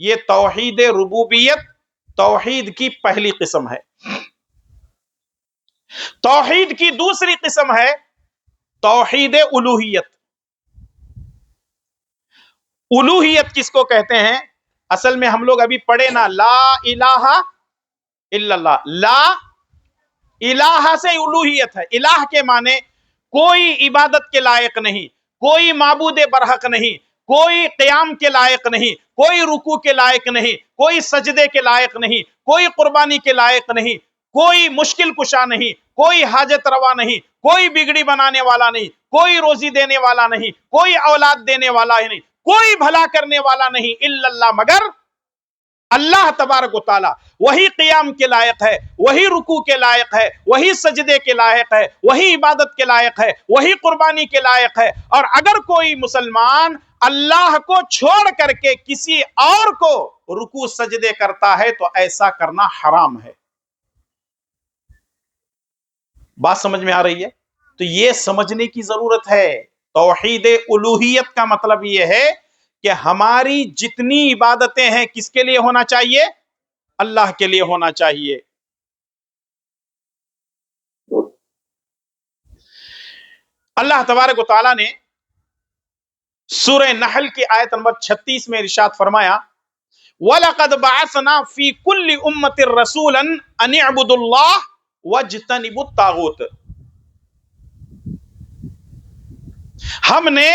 یہ توحید ربوبیت توحید کی پہلی قسم ہے. توحید کی دوسری قسم ہے توحید الوہیت. الوہیت کس کو کہتے ہیں؟ اصل میں ہم لوگ ابھی پڑھے نا، لا الہ الا اللہ. لا الہ سے الوہیت ہے. الہ کے معنی کوئی عبادت کے لائق نہیں، کوئی معبود برحق نہیں، کوئی قیام کے لائق نہیں، کوئی رکوع کے لائق نہیں، کوئی سجدے کے لائق نہیں، کوئی قربانی کے لائق نہیں، کوئی مشکل کشا نہیں، کوئی حاجت روا نہیں، کوئی بگڑی بنانے والا نہیں، کوئی روزی دینے والا نہیں، کوئی اولاد دینے والا ہی نہیں، کوئی بھلا کرنے والا نہیں، الا اللہ، مگر اللہ تبارک و تعالی. وہی قیام کے لائق ہے، وہی رکوع کے لائق ہے، وہی سجدے کے لائق ہے، وہی عبادت کے لائق ہے، وہی قربانی کے لائق ہے. اور اگر کوئی مسلمان اللہ کو چھوڑ کر کے کسی اور کو رکوع سجدے کرتا ہے تو ایسا کرنا حرام ہے. بات سمجھ میں آ رہی ہے؟ تو یہ سمجھنے کی ضرورت ہے. توحید الوہیت کا مطلب یہ ہے کہ ہماری جتنی عبادتیں ہیں کس کے لیے ہونا چاہیے؟ اللہ کے لیے ہونا چاہیے. اللہ تبارک و تعالیٰ نے سورہ نحل کی آیت نمبر 36 میں ارشاد فرمایا، وَلَقَدْ بَعَثْنَا فِي كُلِّ أُمَّةٍ رَسُولًا أَنِ اعْبُدُوا اللَّهَ وَاجْتَنِبُوا الطَّاغُوتَ. ہم نے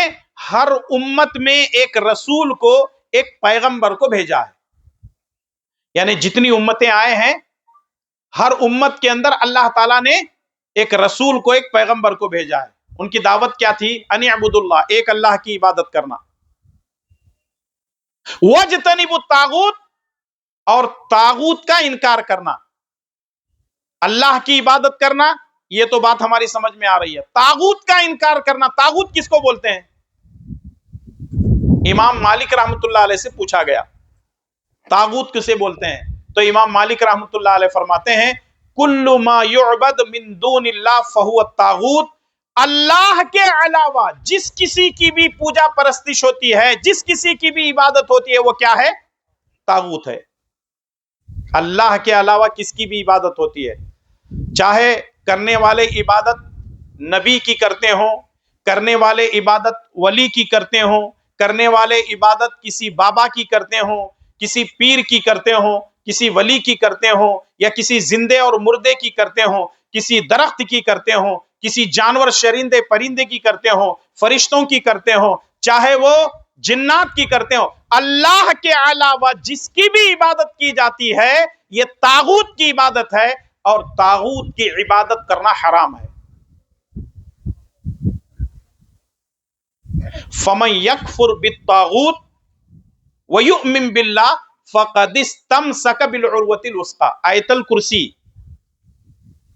ہر امت میں ایک رسول کو، ایک پیغمبر کو بھیجا ہے. یعنی جتنی امتیں آئے ہیں، ہر امت کے اندر اللہ تعالیٰ نے ایک رسول کو، ایک پیغمبر کو بھیجا ہے. ان کی دعوت کیا تھی؟ ان اعبدوا اللہ، ایک اللہ کی عبادت کرنا. واجتنبوا الطاغوت، اور طاغوت کا انکار کرنا. اللہ کی عبادت کرنا، یہ تو بات ہماری سمجھ میں آ رہی ہے. طاغوت کا انکار کرنا، طاغوت کس کو بولتے ہیں؟ امام مالک رحمت اللہ علیہ سے پوچھا گیا طاغوت کسے بولتے ہیں؟ تو امام مالک رحمت اللہ علیہ فرماتے ہیں، کل ما یعبد من دون اللہ فہو الطاغوت. اللہ کے علاوہ جس کسی کی بھی پوجا پرستش ہوتی ہے، جس کسی کی بھی عبادت ہوتی ہے، وہ کیا ہے؟ طاغوت ہے. اللہ کے علاوہ کس کی بھی عبادت ہوتی ہے، چاہے کرنے والے عبادت نبی کی کرتے ہوں، کرنے والے عبادت ولی کی کرتے ہوں، کرنے والے عبادت کسی بابا کی کرتے ہوں، کسی پیر کی کرتے ہوں، کسی ولی کی کرتے ہوں، یا کسی زندے اور مردے کی کرتے ہوں، کسی درخت کی کرتے ہوں، کسی جانور شرندے پرندے کی کرتے ہوں، فرشتوں کی کرتے ہوں، چاہے وہ جنات کی کرتے ہوں، اللہ کے علاوہ جس کی بھی عبادت کی جاتی ہے یہ طاغوت کی عبادت ہے، اور طاغوت کی عبادت کرنا حرام ہے. فمن یکفر بالطاغوت ویؤمن باللہ فقد استمسک بالعروۃ الوثقی، آیت الکرسی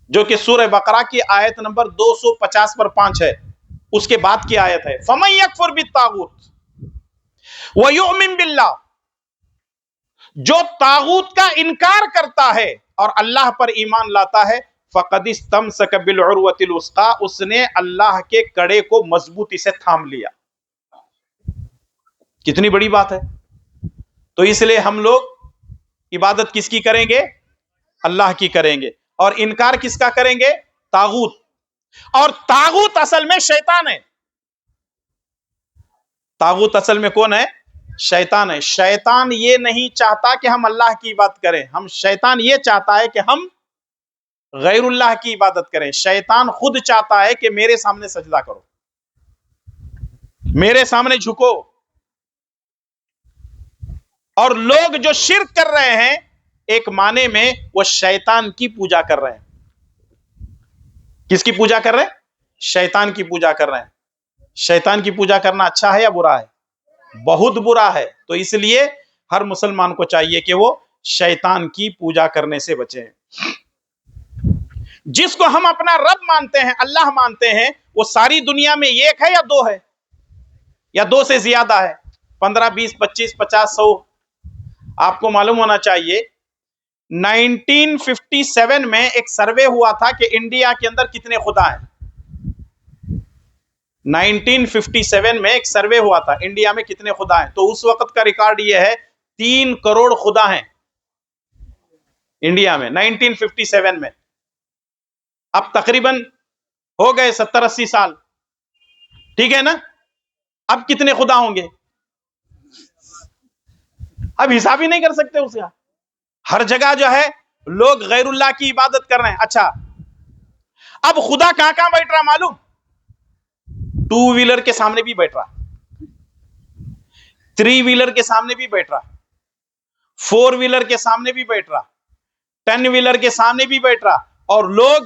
جو کہ سورہ بقرہ کی آیت نمبر 250 پر 5 ہے، اس کے بعد کی آیت ہے، فمن یکفر بالطاغوت ویؤمن باللہ، جو طاغوت کا انکار کرتا ہے اور اللہ پر ایمان لاتا ہے، فقد استمسک بالعروۃ الوثقی، اس نے اللہ کے کڑے کو مضبوطی سے تھام لیا۔ کتنی بڑی بات ہے۔ تو اس لیے ہم لوگ عبادت کس کی کریں گے؟ اللہ کی کریں گے، اور انکار کس کا کریں گے؟ طاغوت۔ اور طاغوت اصل میں شیطان ہے۔ طاغوت اصل میں کون ہے؟ شیطان ہے۔ شیطان یہ نہیں چاہتا کہ ہم اللہ کی عبادت کریں، شیطان یہ چاہتا ہے کہ ہم غیر اللہ کی عبادت کریں۔ شیطان خود چاہتا ہے کہ میرے سامنے سجدہ کرو، میرے سامنے جھکو۔ اور لوگ جو شرک کر رہے ہیں، ایک معنی میں وہ شیطان کی پوجا کر رہے ہیں۔ کس کی پوجا کر رہے ہیں؟ شیطان کی پوجا کر رہے ہیں۔ شیطان کی پوجا کرنا اچھا ہے یا برا ہے؟ بہت برا ہے۔ تو اس لیے ہر مسلمان کو چاہیے کہ وہ شیطان کی پوجا کرنے سے بچیں۔ جس کو ہم اپنا رب مانتے ہیں، اللہ مانتے ہیں، وہ ساری دنیا میں ایک ہے یا دو ہے، یا دو سے زیادہ ہے؟ 15 20 25 50 100؟ آپ کو معلوم ہونا چاہیے 1957 میں ایک سروے ہوا تھا کہ انڈیا کے اندر کتنے خدا ہیں۔ 1957 میں ایک سروے ہوا تھا انڈیا میں کتنے خدا ہیں، تو اس وقت کا ریکارڈ یہ ہے 3 کروڑ خدا ہیں انڈیا میں 1957 میں۔ اب تقریباً ہو گئے 70 80 سال، ٹھیک ہے نا؟ اب کتنے خدا ہوں گے؟ اب حساب ہی نہیں کر سکتے اس کا۔ ہر جگہ جو ہے لوگ غیر اللہ کی عبادت کر رہے ہیں۔ اچھا، اب خدا کہاں کہاں بیٹھ رہا معلوم؟ 2 ویلر کے سامنے بھی بیٹھ رہا، 3 ویلر کے سامنے بھی بیٹھ رہا، 4 ویلر کے سامنے بھی بیٹھ رہا، 10 ویلر کے سامنے بھی بیٹھ رہا، اور لوگ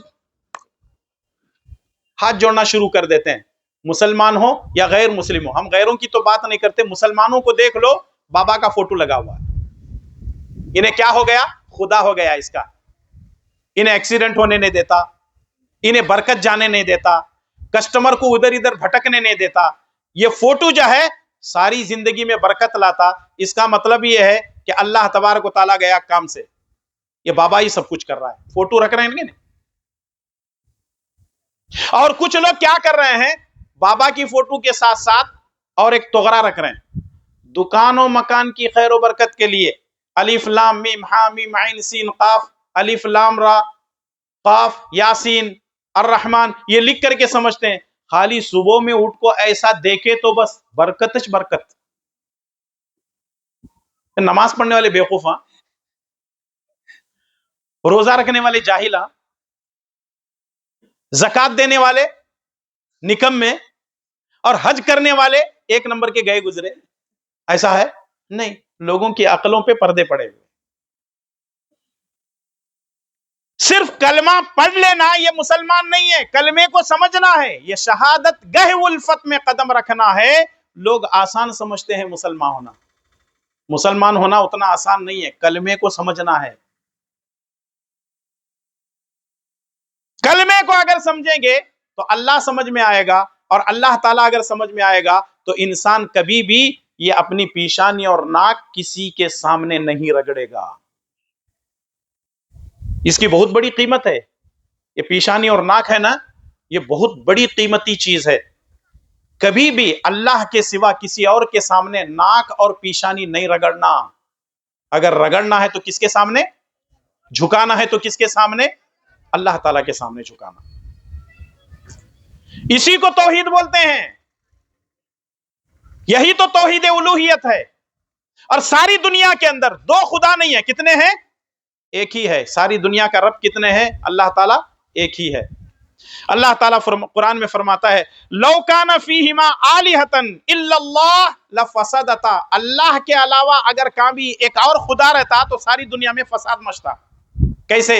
ہاتھ جوڑنا شروع کر دیتے ہیں، مسلمان ہو یا غیر مسلم ہو۔ ہم غیروں کی تو بات نہیں کرتے، مسلمانوں کو دیکھ لو، بابا کا فوٹو لگا ہوا ہے۔ انہیں کیا ہو گیا؟ خدا ہو گیا اس کا۔ انہیں ایکسیڈنٹ ہونے نہیں دیتا، انہیں برکت جانے نہیں دیتا، کسٹمر کو ادھر ادھر بھٹکنے نہیں دیتا۔ یہ فوٹو جو ہے ساری زندگی میں برکت لاتا۔ اس کا مطلب یہ ہے کہ اللہ تبارک و تعالیٰ گیا کام سے، یہ بابا ہی سب کچھ کر رہا ہے، فوٹو رکھ رہے ہیں نہیں۔ اور کچھ لوگ کیا کر رہے ہیں؟ بابا کی فوٹو کے ساتھ ساتھ اور ایک توغرا رکھ رہے ہیں، دکان و مکان کی خیر و برکت کے لیے الف لام میم ہا میم عین سین قاف، الف لام را قاف یاسین الرحمن، یہ لکھ کر کے سمجھتے ہیں خالی صبح میں اٹھ کو ایسا دیکھے تو بس برکتش برکت۔ نماز پڑھنے والے بیوقوف ہاں، روزہ رکھنے والے جاہل ہاں، زکات دینے والے نکمے، اور حج کرنے والے 1 نمبر کے گئے گزرے۔ ایسا ہے نہیں، لوگوں کی عقلوں پہ پردے پڑے ہوئے۔ صرف کلمہ پڑھ لینا یہ مسلمان نہیں ہے، کلمے کو سمجھنا ہے، یہ شہادت گہ الفت میں قدم رکھنا ہے۔ لوگ آسان سمجھتے ہیں مسلمان ہونا، مسلمان ہونا اتنا آسان نہیں ہے، کلمے کو سمجھنا ہے۔ کلمے کو اگر سمجھیں گے تو اللہ سمجھ میں آئے گا، اور اللہ تعالیٰ اگر سمجھ میں آئے گا تو انسان کبھی بھی یہ اپنی پیشانی اور ناک کسی کے سامنے نہیں رگڑے گا۔ اس کی بہت بڑی قیمت ہے، یہ پیشانی اور ناک ہے نا، یہ بہت بڑی قیمتی چیز ہے۔ کبھی بھی اللہ کے سوا کسی اور کے سامنے ناک اور پیشانی نہیں رگڑنا۔ اگر رگڑنا ہے تو کس کے سامنے؟ جھکانا ہے تو کس کے سامنے؟ اللہ تعالیٰ کے سامنے جھکانا۔ اسی کو توحید بولتے ہیں، یہی تو توحید الوہیت ہے۔ اور ساری دنیا کے اندر 2 خدا نہیں ہے، کتنے ہیں؟ ایک ہی ہے۔ ساری دنیا کا رب کتنے ہیں؟ اللہ تعالیٰ ایک ہی ہے۔ اللہ تعالیٰ قرآن میں فرماتا ہے لو کان فیہما آلہۃ الا اللہ لفسدتا، اللہ کے علاوہ اگر کہیں بھی ایک اور خدا رہتا تو ساری دنیا میں فساد مچتا۔ کیسے؟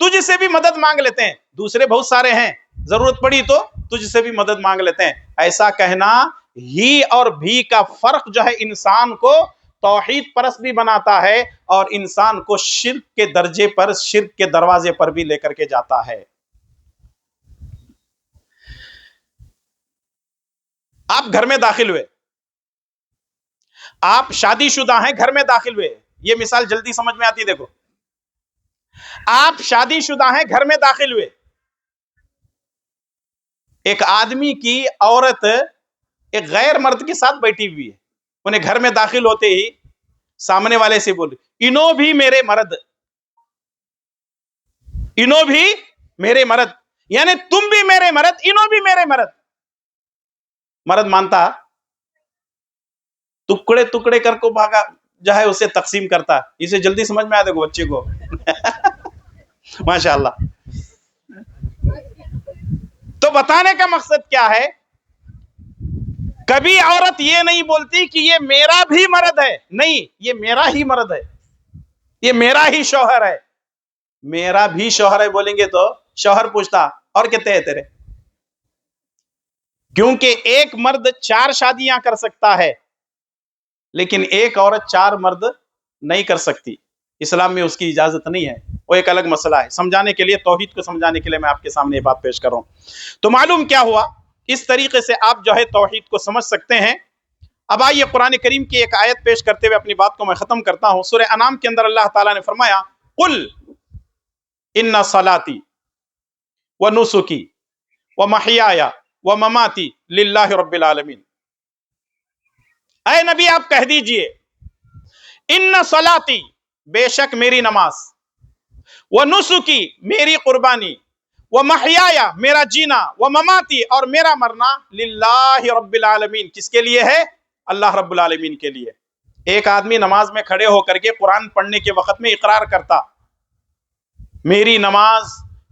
تجھ سے بھی مدد مانگ لیتے ہیں، دوسرے بہت سارے ہیں، ضرورت پڑی تو تجھ سے بھی مدد مانگ لیتے ہیں. ایسا کہنا ہی اور بھی کا فرق جو ہے انسان کو توحید پرست بھی بناتا ہے اور انسان کو شرک کے درجے پر، شرک کے دروازے پر بھی لے کر کے جاتا ہے. آپ گھر میں داخل ہوئے، آپ شادی شدہ ہیں، گھر میں داخل ہوئے، یہ مثال جلدی سمجھ میں آتی. دیکھو، آپ شادی شدہ ہیں، گھر میں داخل ہوئے، ایک آدمی کی عورت ایک غیر مرد کے ساتھ بیٹھی ہوئی ہے، انہیں گھر میں داخل ہوتے ہی سامنے والے سے بول، انہوں بھی میرے مرد، انہوں بھی میرے مرد، یعنی تم بھی میرے مرد، انہوں بھی میرے مرد. مرد مانتا، ٹکڑے ٹکڑے کر کو بھاگا جو ہے اسے تقسیم کرتا. اسے جلدی سمجھ میں آیا. دیکھو بچے کو ماشاء اللہ. تو بتانے کا مقصد کیا ہے؟ کبھی عورت یہ نہیں بولتی کہ یہ میرا بھی مرد ہے، نہیں، یہ میرا ہی مرد ہے، یہ میرا ہی شوہر ہے. میرا بھی شوہر ہے بولیں گے تو شوہر پوچھتا اور کہتے ہیں تیرے، کیونکہ ایک مرد 4 شادیاں کر سکتا ہے لیکن ایک عورت 4 مرد نہیں کر سکتی. اسلام میں اس کی اجازت نہیں ہے، وہ ایک الگ مسئلہ ہے. سمجھانے کے لیے، توحید کو سمجھانے کے لیے میں آپ کے سامنے یہ بات پیش کر رہا ہوں. تو معلوم کیا ہوا؟ اس طریقے سے آپ جو ہے توحید کو سمجھ سکتے ہیں. اب آئیے قرآن کریم کی ایک آیت پیش کرتے ہوئے اپنی بات کو میں ختم کرتا ہوں. سورہ انعام کے اندر اللہ تعالیٰ نے فرمایا، قل ان صلاتی ونسکی ومحیای ومماتی للہ رب العالمین. اے نبی آپ کہہ دیجئے، ان صلاتی بے شک میری نماز، ونسکی میری قربانی، ومحیای میرا جینا، ومماتی اور میرا مرنا، للہ رب العالمین کس کے لیے ہے؟ اللہ رب العالمین کے لیے. ایک آدمی نماز میں کھڑے ہو کر کے قرآن پڑھنے کے وقت میں اقرار کرتا، میری نماز،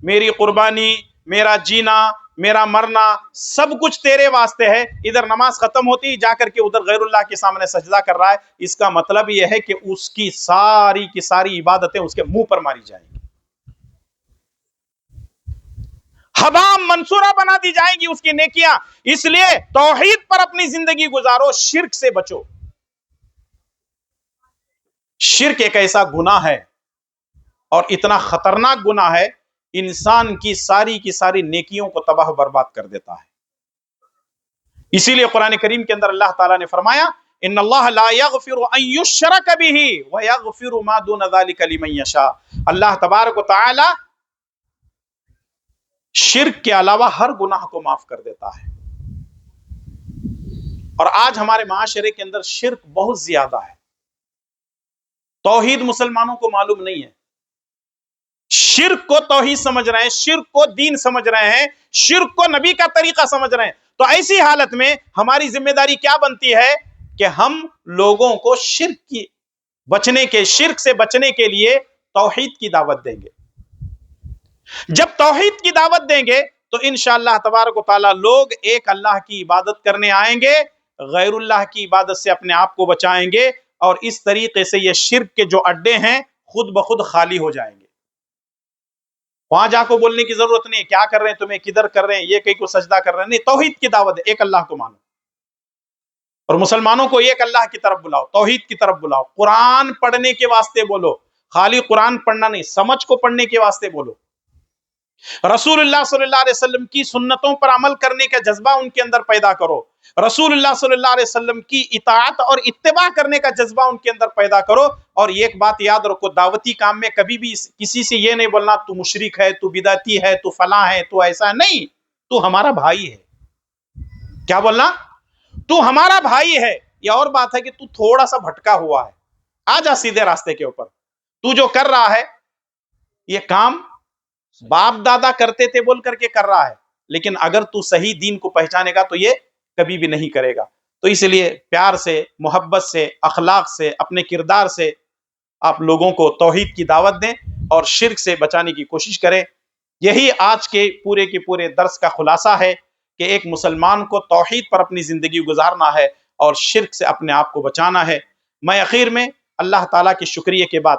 میری قربانی، میرا جینا، میرا مرنا سب کچھ تیرے واسطے ہے. ادھر نماز ختم ہوتی جا کر کے ادھر غیر اللہ کے سامنے سجدہ کر رہا ہے. اس کا مطلب یہ ہے کہ اس کی ساری کی ساری عبادتیں اس کے منہ پر ماری جائیں گی، حبام منصورہ بنا دی جائیں گی اس کی نیکیاں. اس لیے توحید پر اپنی زندگی گزارو، شرک سے بچو. شرک ایک ایسا گناہ ہے اور اتنا خطرناک گناہ ہے، انسان کی ساری نیکیوں کو تباہ و برباد کر دیتا ہے. اسی لیے قرآن کریم کے اندر اللہ تعالیٰ نے فرمایا، ان اللہ لا یغفر ان یشرک بہ ویغفر ما دون ذلک لمن یشاء. اللہ تبارک و تعالی شرک کے علاوہ ہر گناہ کو معاف کر دیتا ہے. اور آج ہمارے معاشرے کے اندر شرک بہت زیادہ ہے. توحید مسلمانوں کو معلوم نہیں ہے. شرک کو توحید سمجھ رہے ہیں، شرک کو دین سمجھ رہے ہیں، شرک کو نبی کا طریقہ سمجھ رہے ہیں. تو ایسی حالت میں ہماری ذمہ داری کیا بنتی ہے کہ ہم لوگوں کو شرک سے بچنے کے لیے توحید کی دعوت دیں گے. جب توحید کی دعوت دیں گے تو انشاءاللہ تبارک و تعالی لوگ ایک اللہ کی عبادت کرنے آئیں گے، غیر اللہ کی عبادت سے اپنے آپ کو بچائیں گے، اور اس طریقے سے یہ شرک کے جو اڈے ہیں خود بخود خالی ہو جائیں گے. وہاں جا کو بولنے کی ضرورت نہیں، کیا کر رہے ہیں تمہیں، کدھر کر رہے ہیں، یہ کہیں کو سجدہ کر رہے ہیں. نہیں، توحید کی دعوت ہے، ایک اللہ کو مانو اور مسلمانوں کو ایک اللہ کی طرف بلاؤ، توحید کی طرف بلاؤ. قرآن پڑھنے کے واسطے بولو، خالی قرآن پڑھنا نہیں، سمجھ کو پڑھنے کے واسطے بولو. رسول اللہ صلی اللہ علیہ وسلم کی سنتوں پر عمل کرنے کا جذبہ ان کے اندر پیدا کرو. رسول اللہ صلی اللہ علیہ وسلم کی اطاعت اور اتباع کرنے کا جذبہ ان کے اندر پیدا کرو. اور ایک بات یاد رکھو، دعوتی کام میں کبھی بھی کسی سے یہ نہیں بولنا تو مشرک ہے، تو بدعتی ہے، تو فلاں ہے، تو ایسا نہیں. تو ہمارا بھائی ہے. کیا بولنا؟ تو ہمارا بھائی ہے. یہ اور بات ہے کہ تو تھوڑا سا بھٹکا ہوا ہے، آ جا سیدھے راستے کے اوپر. تو جو کر رہا ہے یہ کام باپ دادا کرتے تھے بول کر کے کر رہا ہے، لیکن اگر تو صحیح دین کو پہچانے گا تو یہ کبھی بھی نہیں کرے گا. تو اس لیے پیار سے، محبت سے، اخلاق سے، اپنے کردار سے آپ لوگوں کو توحید کی دعوت دیں اور شرک سے بچانے کی کوشش کریں. یہی آج کے پورے درس کا خلاصہ ہے کہ ایک مسلمان کو توحید پر اپنی زندگی گزارنا ہے اور شرک سے اپنے آپ کو بچانا ہے. میں اخیر میں اللہ تعالیٰ کے شکریہ کے بعد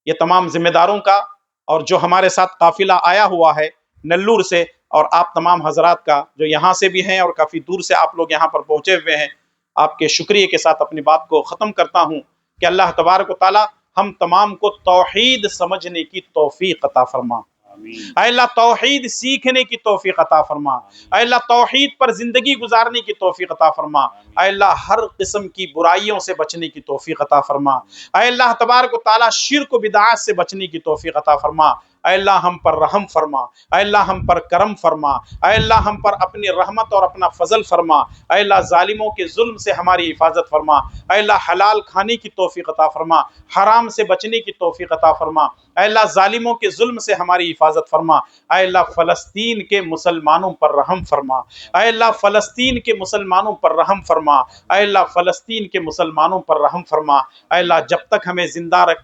یہ تمام ذمہ داروں کا اور جو ہمارے ساتھ قافلہ آیا ہوا ہے نلور سے، اور آپ تمام حضرات کا جو یہاں سے بھی ہیں اور کافی دور سے آپ لوگ یہاں پر پہنچے ہوئے ہیں، آپ کے شکریہ کے ساتھ اپنی بات کو ختم کرتا ہوں کہ اللہ تبارک و تعالی ہم تمام کو توحید سمجھنے کی توفیق عطا فرما۔ اے اللہ توحید سیکھنے کی توفیق عطا فرما۔ اے اللہ توحید پر زندگی گزارنے کی توفیق عطا فرما۔ اے اللہ ہر قسم کی برائیوں سے بچنے کی توفیق عطا فرما۔ اے اللہ تبارک و تعالی شرک و بدعات سے بچنے کی توفیق عطا فرما۔ اے اللہ ہم پر رحم فرما۔ اے اللہ ہم پر کرم فرما۔ اے اللہ ہم پر اپنی رحمت اور اپنا فضل فرما۔ اے اللہ ظالموں کے ظلم سے ہماری حفاظت فرما۔ اے اللہ حلال کھانے کی توفیق عطا فرما، حرام سے بچنے کی توفیق عطا فرما۔ اے اللہ ظالموں کے ظلم سے ہماری حفاظت فرما۔ اے اللہ فلسطین کے مسلمانوں پر رحم فرما۔ اے اللہ فلسطین کے مسلمانوں پر رحم فرما۔ اے اللہ فلسطین کے مسلمانوں پر رحم فرما۔ اے اللہ جب تک ہمیں زندہ رکھ،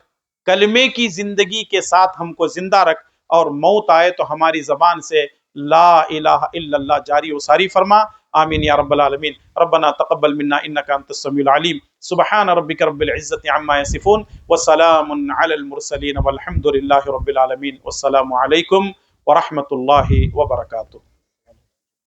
کلمے کی زندگی کے ساتھ ہم کو زندہ رکھ، اور موت آئے تو ہماری زبان سے لا الہ الا اللہ جاری و ساری فرما۔ آمین یا رب العالمین۔ ربنا تقبل منا انک انت السمیع العلیم۔ سبحان ربک رب العزت عما یصفون وسلام علی المرسلین والحمد للہ رب العالمین۔ والسلام علیکم ورحمۃ اللہ وبرکاتہ۔